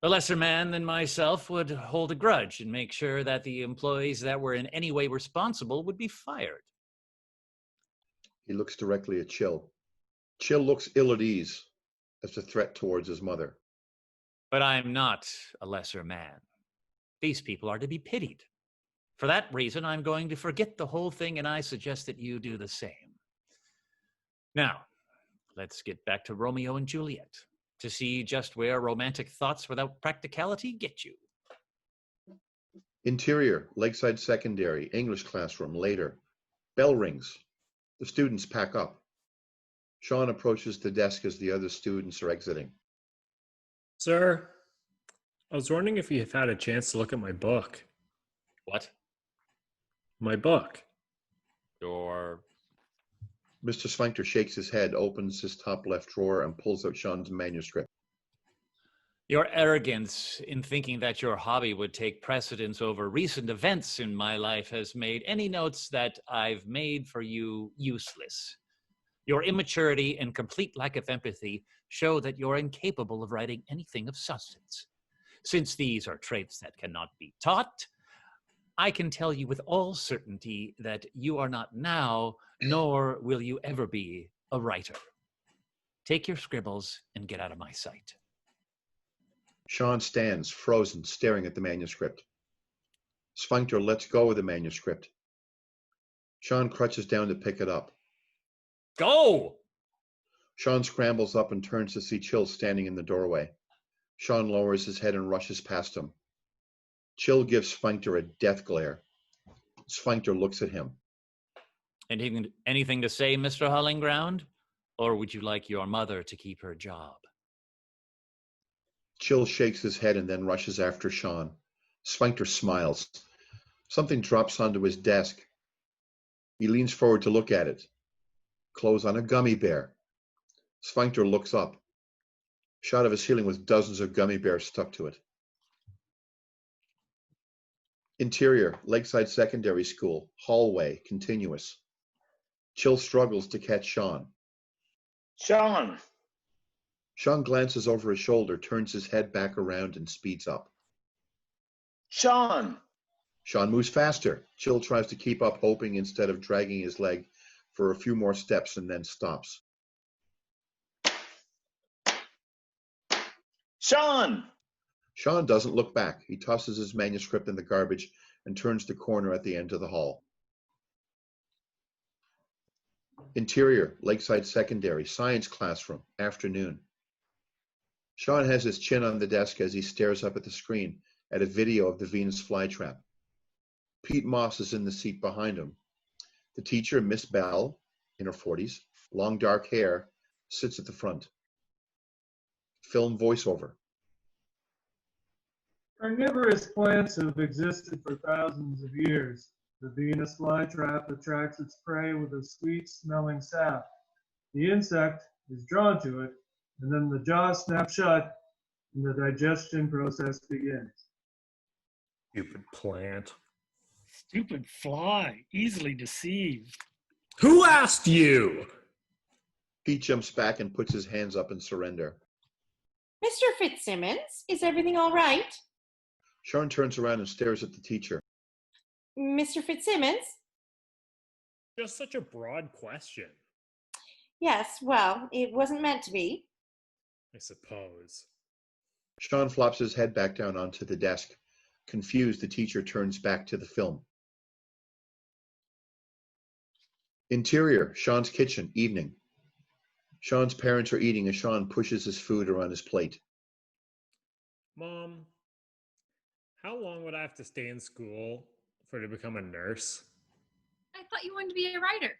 A lesser man than myself would hold a grudge and make sure that the employees that were in any way responsible would be fired. He looks directly at Chill. Chill looks ill at ease as a threat towards his mother. But I'm not a lesser man. These people are to be pitied. For that reason, I'm going to forget the whole thing, and I suggest that you do the same. Now, let's get back to Romeo and Juliet to see just where romantic thoughts without practicality get you. Interior, Lakeside Secondary, English classroom, later. Bell rings. The students pack up. Sean approaches the desk as the other students are exiting. Sir, I was wondering if you've had a chance to look at my book. What? My book. Your... Mr. Sfinkter shakes his head, opens his top left drawer, and pulls out Sean's manuscript. Your arrogance in thinking that your hobby would take precedence over recent events in my life has made any notes that I've made for you useless. Your immaturity and complete lack of empathy show that you're incapable of writing anything of substance. Since these are traits that cannot be taught, I can tell you with all certainty that you are not now, nor will you ever be, a writer. Take your scribbles and get out of my sight. Sean stands, frozen, staring at the manuscript. Sfinkter lets go of the manuscript. Sean crouches down to pick it up. Go! Sean scrambles up and turns to see Chill standing in the doorway. Sean lowers his head and rushes past him. Chill gives Sfinkter a death glare. Sfinkter looks at him. Anything to say, Mr. Holinground? Or would you like your mother to keep her job? Chill shakes his head and then rushes after Sean. Sfinkter smiles. Something drops onto his desk. He leans forward to look at it. Clothes on a gummy bear. Sfinkter looks up. Shot of a ceiling with dozens of gummy bears stuck to it. Interior, Lakeside Secondary School, hallway, continuous. Chill struggles to catch Sean. Sean! Sean glances over his shoulder, turns his head back around and speeds up. Sean! Sean moves faster. Chill tries to keep up, hoping instead of dragging his leg for a few more steps and then stops. Sean! Sean doesn't look back. He tosses his manuscript in the garbage and turns the corner at the end of the hall. Interior, Lakeside Secondary, science classroom, afternoon. Sean has his chin on the desk as he stares up at the screen at a video of the Venus flytrap. Pete Moss is in the seat behind him. The teacher, Miss Bell, in her 40s, long dark hair, sits at the front. Film voiceover. Carnivorous plants have existed for thousands of years. The Venus flytrap attracts its prey with a sweet-smelling sap. The insect is drawn to it, and then the jaw snaps shut, and the digestion process begins. Stupid plant. Stupid fly, easily deceived. Who asked you? Pete jumps back and puts his hands up in surrender. Mr. Fitzsimmons, is everything all right? Sean turns around and stares at the teacher. Mr. Fitzsimmons? Just such a broad question. Yes, well, it wasn't meant to be. I suppose. Sean flops his head back down onto the desk. Confused, the teacher turns back to the film. Interior, Sean's kitchen, evening. Sean's parents are eating as Sean pushes his food around his plate. Mom, how long would I have to stay in school to become a nurse? I thought you wanted to be a writer.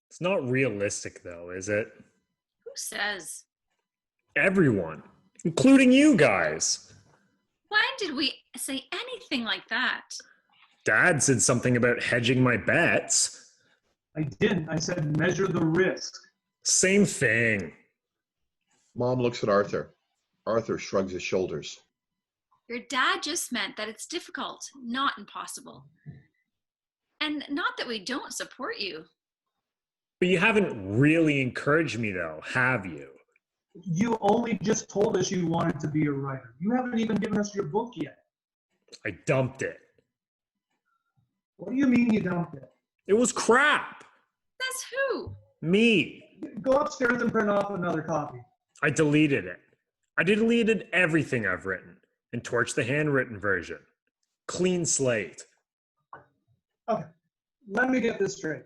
It's not realistic, though, is it? Who says? Everyone, including you guys. When did we say anything like that? Dad said something about hedging my bets. I didn't. I said measure the risk. Same thing. Mom looks at Arthur. Arthur shrugs his shoulders. Your dad just meant that it's difficult, not impossible. And not that we don't support you. But you haven't really encouraged me, though, have you? You only just told us you wanted to be a writer. You haven't even given us your book yet. I dumped it. What do you mean you dumped it? It was crap. That's who? Me. Go upstairs and print off another copy. I deleted it. I deleted everything I've written and torched the handwritten version. Clean slate. Okay, let me get this straight.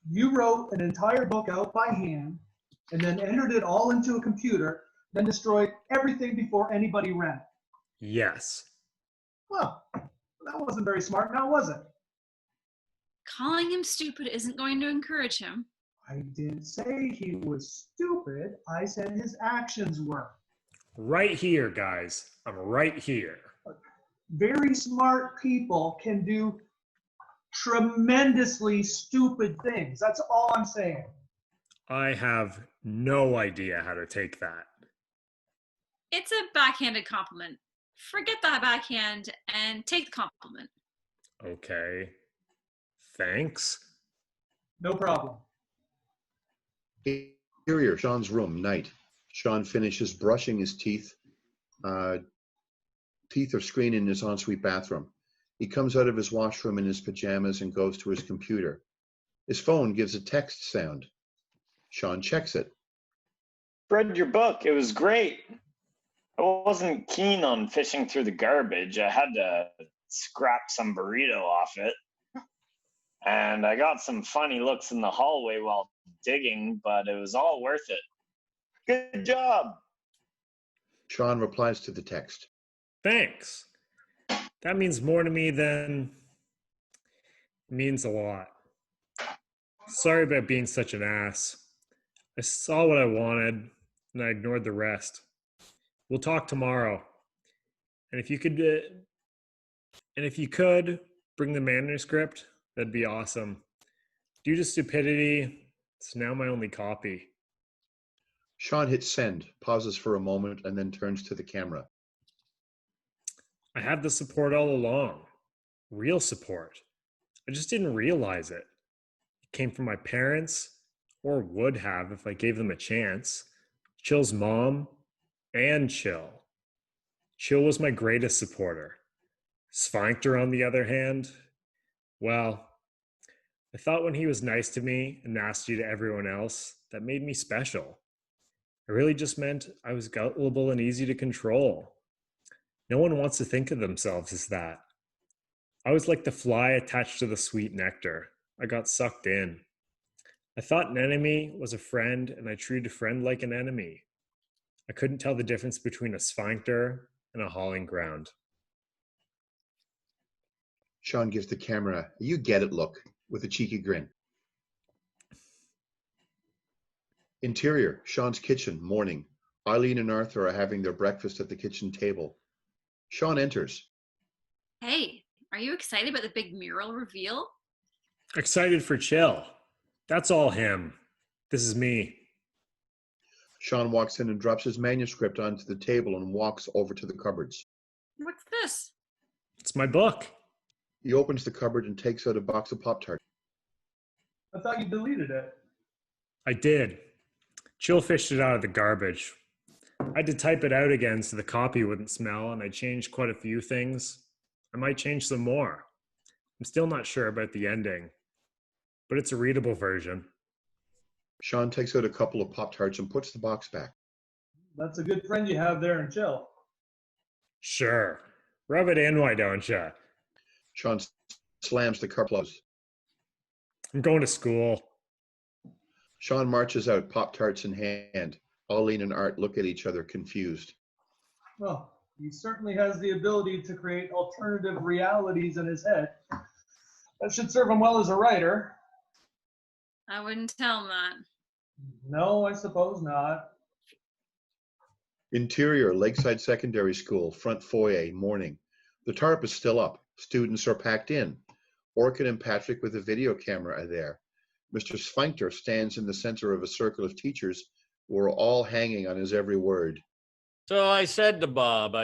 You wrote an entire book out by hand and then entered it all into a computer, then destroyed everything before anybody read it. Yes. Well, that wasn't very smart now, was it? Calling him stupid isn't going to encourage him. I didn't say he was stupid. I said his actions were. Right here, guys. I'm right here. Very smart people can do tremendously stupid things. That's all I'm saying. I have no idea how to take that. It's a backhanded compliment. Forget that backhand and take the compliment. Okay. Thanks. No problem. Interior, Sean's room, night. Sean finishes brushing his teeth. Teeth are screened in his ensuite bathroom. He comes out of his washroom in his pajamas and goes to his computer. His phone gives a text sound. Sean checks it. Read your book. It was great. I wasn't keen on fishing through the garbage. I had to scrap some burrito off it. And I got some funny looks in the hallway while digging, but it was all worth it. Good job. Sean replies to the text. Thanks. That means more to me than it means a lot. Sorry about being such an ass. I saw what I wanted and I ignored the rest. We'll talk tomorrow. And if you could bring the manuscript, that'd be awesome. Due to stupidity, it's now my only copy. Sean hits send, pauses for a moment, and then turns to the camera. I had the support all along. Real support. I just didn't realize it. It came from my parents, or would have if I gave them a chance. Chill's mom and Chill. Chill was my greatest supporter. Sfinkter, on the other hand, well, I thought when he was nice to me and nasty to everyone else, that made me special. It really just meant I was gullible and easy to control. No one wants to think of themselves as that. I was like the fly attached to the sweet nectar. I got sucked in. I thought an enemy was a friend, and I treated a friend like an enemy. I couldn't tell the difference between a Sfinkter and a Holinground. Sean gives the camera a "you get it" look with a cheeky grin. Interior, Sean's kitchen, morning. Aileen and Arthur are having their breakfast at the kitchen table. Sean enters. Hey, are you excited about the big mural reveal? Excited for Chill. That's all him. This is me. Sean walks in and drops his manuscript onto the table and walks over to the cupboards. What's this? It's my book. He opens the cupboard and takes out a box of Pop-Tarts. I thought you deleted it. I did. Chill fished it out of the garbage. I had to type it out again so the copy wouldn't smell, and I changed quite a few things. I might change some more. I'm still not sure about the ending, but it's a readable version. Sean takes out a couple of Pop-Tarts and puts the box back. That's a good friend you have there in Chill. Sure. Rub it in, why don't you? Sean slams the car closed. I'm going to school. Sean marches out, Pop-Tarts in hand. Aileen and Art look at each other, confused. Well, he certainly has the ability to create alternative realities in his head. That should serve him well as a writer. I wouldn't tell him that. No, I suppose not. Interior, Lakeside Secondary School, front foyer, morning. The tarp is still up. Students are packed in. Orchid and Patrick with a video camera are there. Mr. Sfinkter stands in the center of a circle of teachers who are all hanging on his every word. So I said to Bob,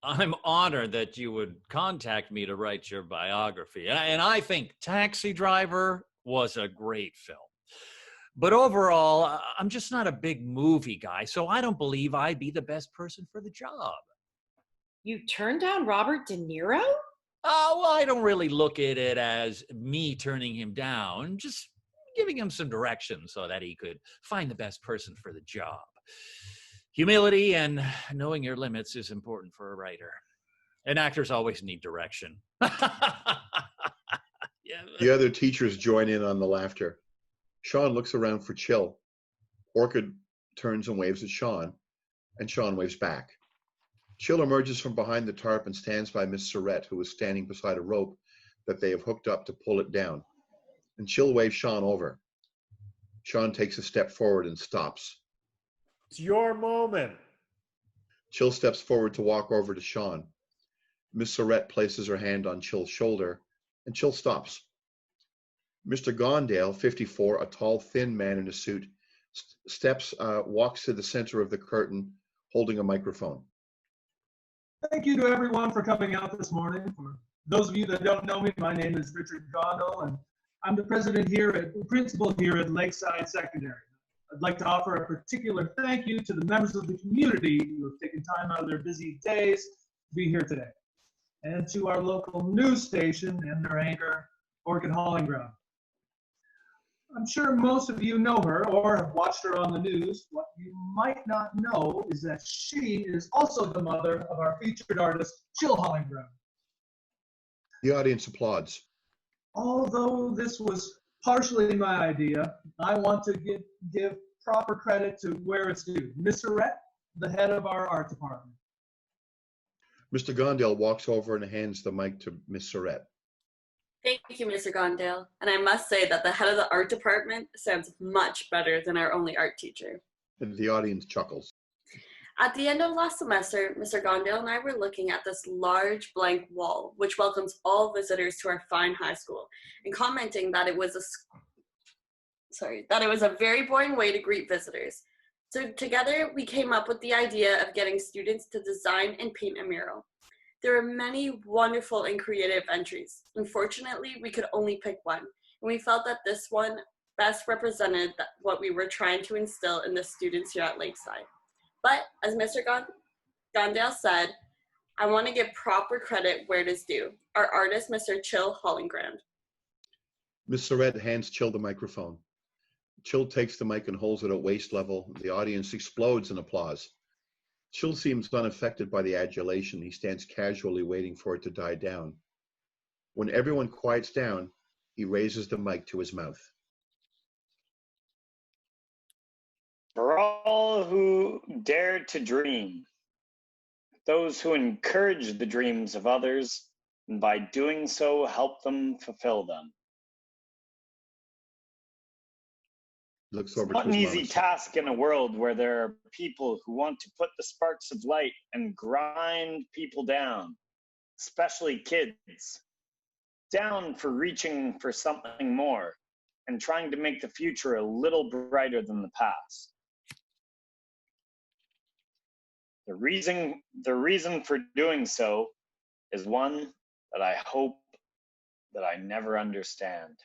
I'm honored that you would contact me to write your biography. And I think Taxi Driver was a great film. But overall, I'm just not a big movie guy, so I don't believe I'd be the best person for the job. You turned down Robert De Niro? Well, I don't really look at it as me turning him down, just giving him some direction so that he could find the best person for the job. Humility and knowing your limits is important for a writer. And actors always need direction. Yeah. The other teachers join in on the laughter. Sean looks around for Chill. Orchid turns and waves at Sean, and Sean waves back. Chill emerges from behind the tarp and stands by Miss Surrette, who is standing beside a rope that they have hooked up to pull it down. And Chill waves Sean over. Sean takes a step forward and stops. It's your moment. Chill steps forward to walk over to Sean. Miss Surrette places her hand on Chill's shoulder, and Chill stops. Mr. Gondale, 54, a tall, thin man in a suit, walks to the center of the curtain, holding a microphone. Thank you to everyone for coming out this morning. For those of you that don't know me, my name is Richard Gondale, and I'm the principal here at Lakeside Secondary. I'd like to offer a particular thank you to the members of the community who have taken time out of their busy days to be here today, and to our local news station and their anchor, Orchid Holinground. I'm sure most of you know her or have watched her on the news. What you might not know is that she is also the mother of our featured artist, Jill Holinground. The audience applauds. Although this was partially my idea, I want to give proper credit to where it's due. Miss Surrette, the head of our art department. Mr. Gondale walks over and hands the mic to Miss Surrette. Thank you, Mr. Gondale. And I must say that the head of the art department sounds much better than our only art teacher. And the audience chuckles. At the end of last semester, Mr. Gondale and I were looking at this large blank wall, which welcomes all visitors to our fine high school, and commenting that it was a very boring way to greet visitors. So together, we came up with the idea of getting students to design and paint a mural. There are many wonderful and creative entries. Unfortunately, we could only pick one, and we felt that this one best represented what we were trying to instill in the students here at Lakeside. But as Mr. Gondale said, I want to give proper credit where it is due. Our artist, Mr. Chill Holinground. Miss Surrette hands Chill the microphone. Chill takes the mic and holds it at waist level. The audience explodes in applause. Chill seems unaffected by the adulation. He stands casually waiting for it to die down. When everyone quiets down, he raises the mic to his mouth. For all who dare to dream, those who encourage the dreams of others, and by doing so help them fulfill them. Looks over It's not to an his easy mom. task in a world where there are people who want to put the sparks of light and grind people down, especially kids, down for reaching for something more and trying to make the future a little brighter than the past. The reason for doing so is one that I hope that I never understand.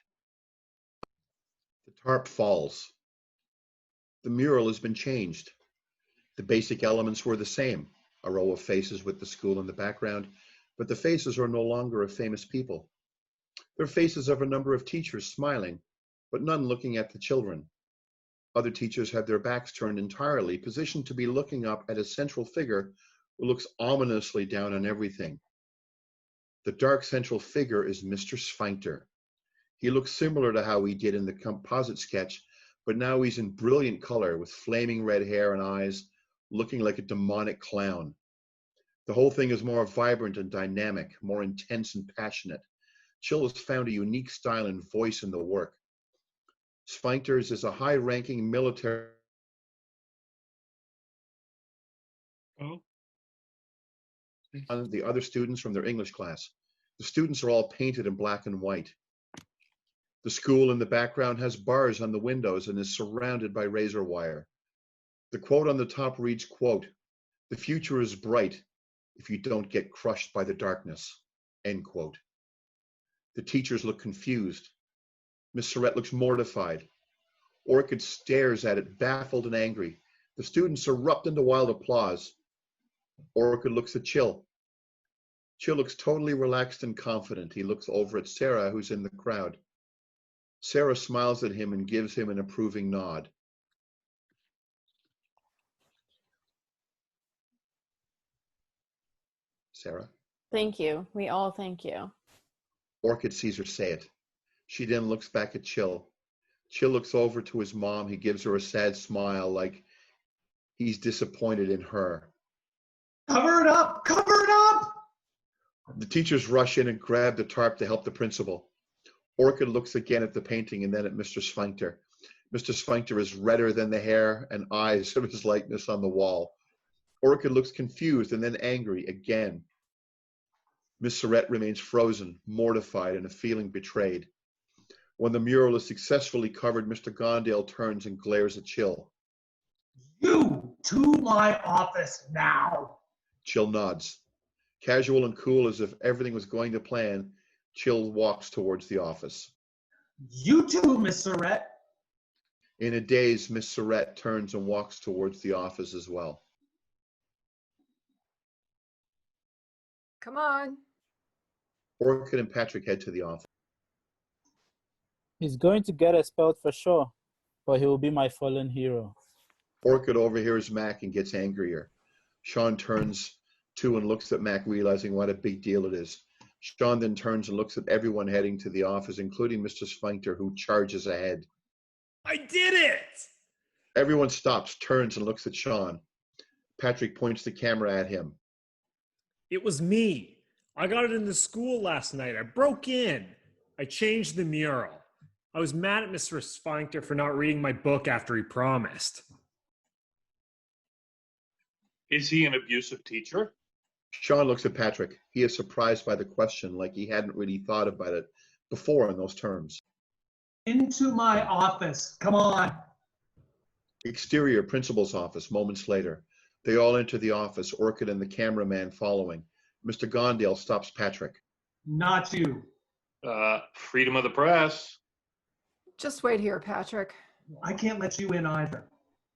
The tarp falls. The mural has been changed. The basic elements were the same, a row of faces with the school in the background, but the faces are no longer of famous people. They're faces of a number of teachers smiling, but none looking at the children. Other teachers have their backs turned entirely, positioned to be looking up at a central figure who looks ominously down on everything. The dark central figure is Mr. Sfinkter. He looks similar to how he did in the composite sketch, but now he's in brilliant color with flaming red hair and eyes, looking like a demonic clown. The whole thing is more vibrant and dynamic, more intense and passionate. Chill has found a unique style and voice in the work. Sfinkter's is a high-ranking military. And the other students from their English class. The students are all painted in black and white. The school in the background has bars on the windows and is surrounded by razor wire. The quote on the top reads, quote, "The future is bright if you don't get crushed by the darkness," end quote. The teachers look confused. Miss Surrette looks mortified. Orchid stares at it, baffled and angry. The students erupt into wild applause. Orchid looks at Chill. Chill looks totally relaxed and confident. He looks over at Sara, who's in the crowd. Sara smiles at him and gives him an approving nod. Sara? Thank you. We all thank you. Orchid sees her say it. She then looks back at Chill. Chill looks over to his mom. He gives her a sad smile, like he's disappointed in her. Cover it up! Cover it up! The teachers rush in and grab the tarp to help the principal. Orchid looks again at the painting and then at Mr. Sfinkter. Mr. Sfinkter is redder than the hair and eyes of his likeness on the wall. Orchid looks confused and then angry again. Miss Surrette remains frozen, mortified, and feeling betrayed. When the mural is successfully covered, Mr. Gondale turns and glares at Chill. You to my office now. Chill nods. Casual and cool as if everything was going to plan, Chill walks towards the office. You too, Miss Surrette. In a daze, Miss Surrette turns and walks towards the office as well. Come on. Orchid and Patrick head to the office. He's going to get expelled for sure, but he will be my fallen hero. Orchid overhears Mac and gets angrier. Sean turns to and looks at Mac, realizing what a big deal it is. Sean then turns and looks at everyone heading to the office, including Mr. Sfinkter, who charges ahead. I did it! Everyone stops, turns, and looks at Sean. Patrick points the camera at him. It was me. I got it in the school last night. I broke in. I changed the mural. I was mad at Mr. Sfinkter for not reading my book after he promised. Is he an abusive teacher? Sean looks at Patrick. He is surprised by the question, like he hadn't really thought about it before in those terms. Into my office. Come on. Exterior, principal's office, moments later. They all enter the office, Orchid and the cameraman following. Mr. Gondale stops Patrick. Not you. Freedom of the press. Just wait here, Patrick. I can't let you in either.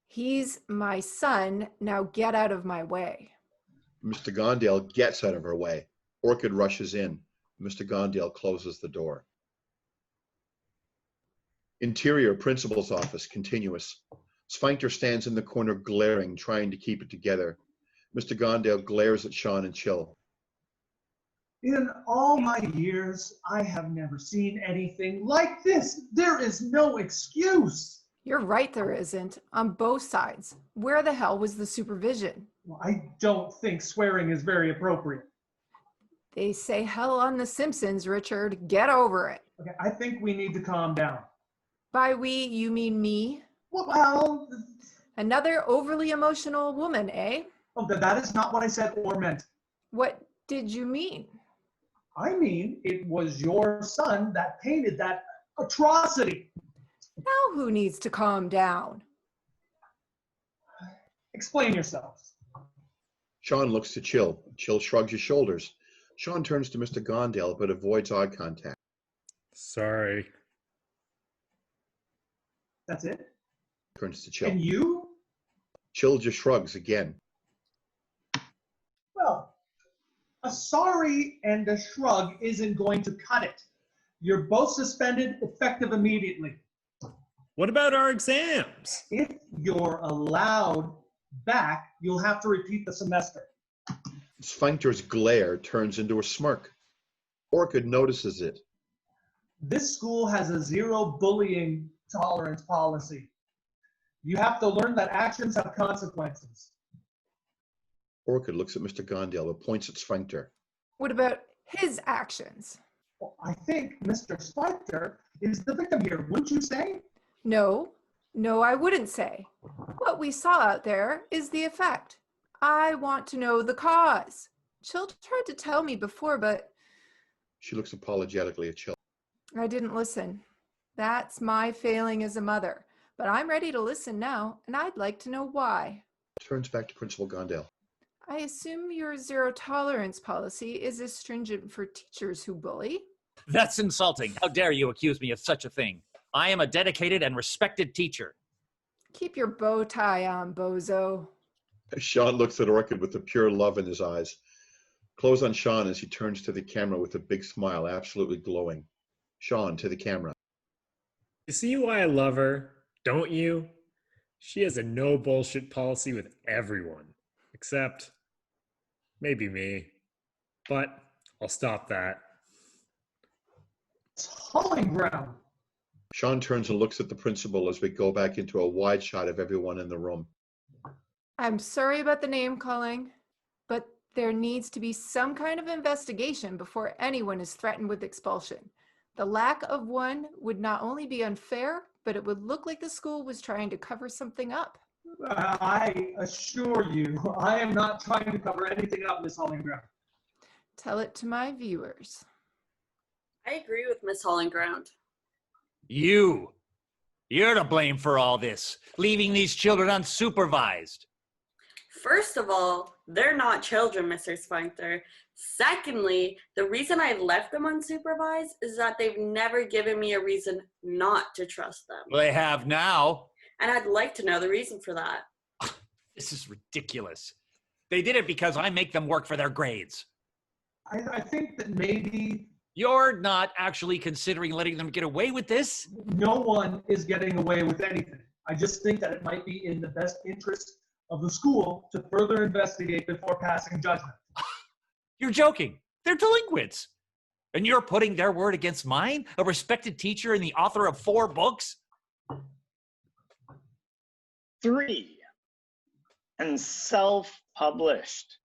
He's my son. Now get out of my way. Mr. Gondale gets out of her way. Orchid rushes in. Mr. Gondale closes the door. Interior, principal's office, continuous. Sfinkter stands in the corner glaring, trying to keep it together. Mr. Gondale glares at Sean and Chill. In all my years, I have never seen anything like this. There is no excuse. You're right, there isn't. On both sides. Where the hell was the supervision? Well, I don't think swearing is very appropriate. They say hell on The Simpsons, Richard. Get over it. Okay, I think we need to calm down. By we, you mean me? Well, another overly emotional woman, eh? Oh, that is not what I said or meant. What did you mean? I mean, it was your son that painted that atrocity. Now who needs to calm down? Explain yourselves. Sean looks to Chill. Chill shrugs his shoulders. Sean turns to Mr. Gondale, but avoids eye contact. Sorry. That's it? Turns to Chill. And you? Chill just shrugs again. Well, a sorry and a shrug isn't going to cut it. You're both suspended, effective immediately. What about our exams? If you're allowed back, you'll have to repeat the semester. Sfinkter's glare turns into a smirk. Orchid notices it. This school has a zero bullying tolerance policy. You have to learn that actions have consequences. Orchid looks at Mr. Gondale, but points at Sfinkter. What about his actions? Well, I think Mr. Sfinkter is the victim here, wouldn't you say? No, I wouldn't say. What we saw out there is the effect. I want to know the cause. Chill tried to tell me before, but... She looks apologetically at Chill. I didn't listen. That's my failing as a mother. But I'm ready to listen now, and I'd like to know why. Turns back to Principal Gondale. I assume your zero tolerance policy is as stringent for teachers who bully. That's insulting. How dare you accuse me of such a thing? I am a dedicated and respected teacher. Keep your bow tie on, bozo. Sean looks at Orchid with the pure love in his eyes. Close on Sean as he turns to the camera with a big smile, absolutely glowing. Sean to the camera. You see why I love her, don't you? She has a no bullshit policy with everyone, except maybe me. But I'll stop that. It's Holinground. Sean turns and looks at the principal as we go back into a wide shot of everyone in the room. I'm sorry about the name calling, but there needs to be some kind of investigation before anyone is threatened with expulsion. The lack of one would not only be unfair, but it would look like the school was trying to cover something up. I assure you, I am not trying to cover anything up, Miss Holinground. Tell it to my viewers. I agree with Miss Holinground. You're to blame for all this, leaving these children unsupervised. First of all, they're not children, Mr. Sfinkter. Secondly, the reason I left them unsupervised is that they've never given me a reason not to trust them. Well, they have now. And I'd like to know the reason for that. This is ridiculous. They did it because I make them work for their grades. I think that maybe... You're not actually considering letting them get away with this? No one is getting away with anything. I just think that it might be in the best interest of the school to further investigate before passing judgment. You're joking. They're delinquents. And you're putting their word against mine, a respected teacher and the author of 4 books? 3. And self-published,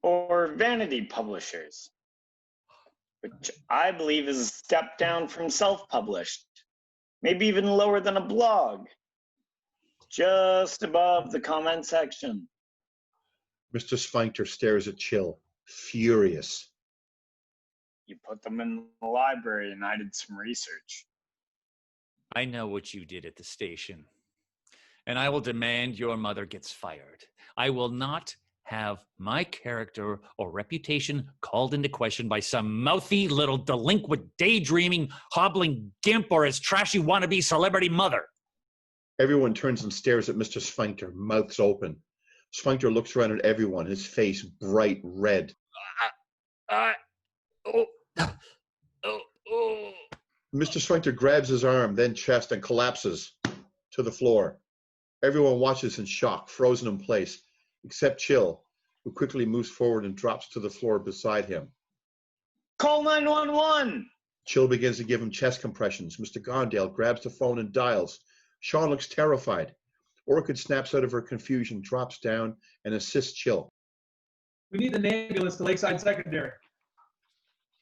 or vanity publishers, which I believe is a step down from self-published, maybe even lower than a blog, just above the comment section. Mr. Sfinkter stares at Chill, furious. You put them in the library and I did some research. I know what you did at the station, and I will demand your mother gets fired. I will not have my character or reputation called into question by some mouthy little delinquent, daydreaming, hobbling gimp or his trashy wannabe celebrity mother. Everyone turns and stares at Mr. Sfinkter, mouths open. Sfinkter looks around at everyone, his face bright red. Mr. Sfinkter grabs his arm, then chest, and collapses to the floor. Everyone watches in shock, frozen in place, except Chill, who quickly moves forward and drops to the floor beside him. Call 911! Chill begins to give him chest compressions. Mr. Gondale grabs the phone and dials. Sean looks terrified. Orchid snaps out of her confusion, drops down, and assists Chill. We need an ambulance to Lakeside Secondary.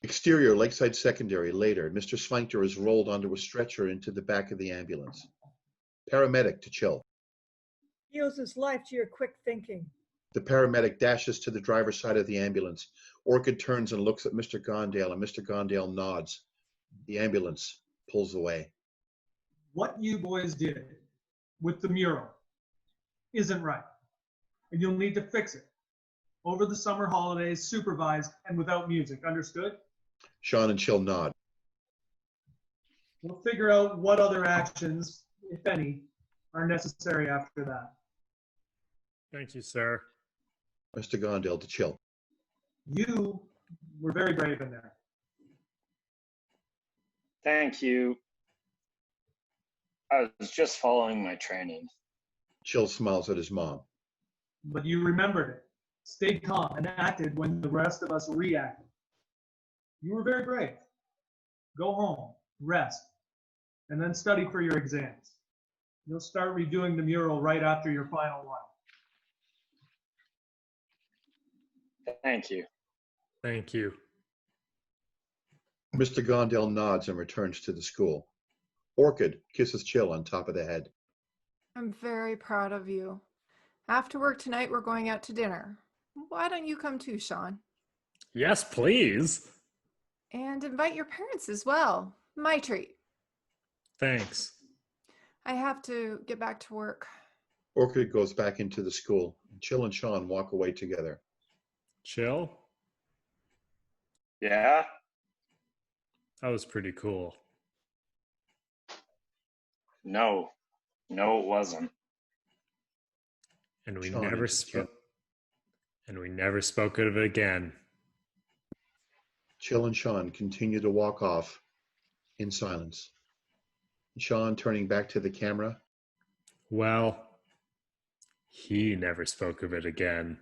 Exterior, Lakeside Secondary. Later, Mr. Sfinkter is rolled onto a stretcher into the back of the ambulance. Paramedic to Chill. He owes his life to your quick thinking. The paramedic dashes to the driver's side of the ambulance. Orchid turns and looks at Mr. Gondale, and Mr. Gondale nods. The ambulance pulls away. What you boys did with the mural isn't right, and you'll need to fix it. Over the summer holidays, supervised and without music, understood? Sean and Chill nod. We'll figure out what other actions, if any, are necessary after that. Thank you, sir. Mr. Gondale to Chill. You were very brave in there. Thank you. I was just following my training. Chill smiles at his mom. But you remembered it, stayed calm, and acted when the rest of us reacted. You were very brave. Go home, rest, and then study for your exams. You'll start redoing the mural right after your final one. Thank you. Thank you. Mr. Gondale nods and returns to the school. Orchid kisses Chill on top of the head. I'm very proud of you. After work tonight, we're going out to dinner. Why don't you come too, Sean? Yes, please. And invite your parents as well. My treat. Thanks. I have to get back to work. Orchid goes back into the school. Chill and Sean walk away together. Chill? Yeah? That was pretty cool. No, it wasn't. And we Sean never spoke. And we never spoke of it again. Chill and Sean continue to walk off in silence. Sean turning back to the camera. Well, he never spoke of it again.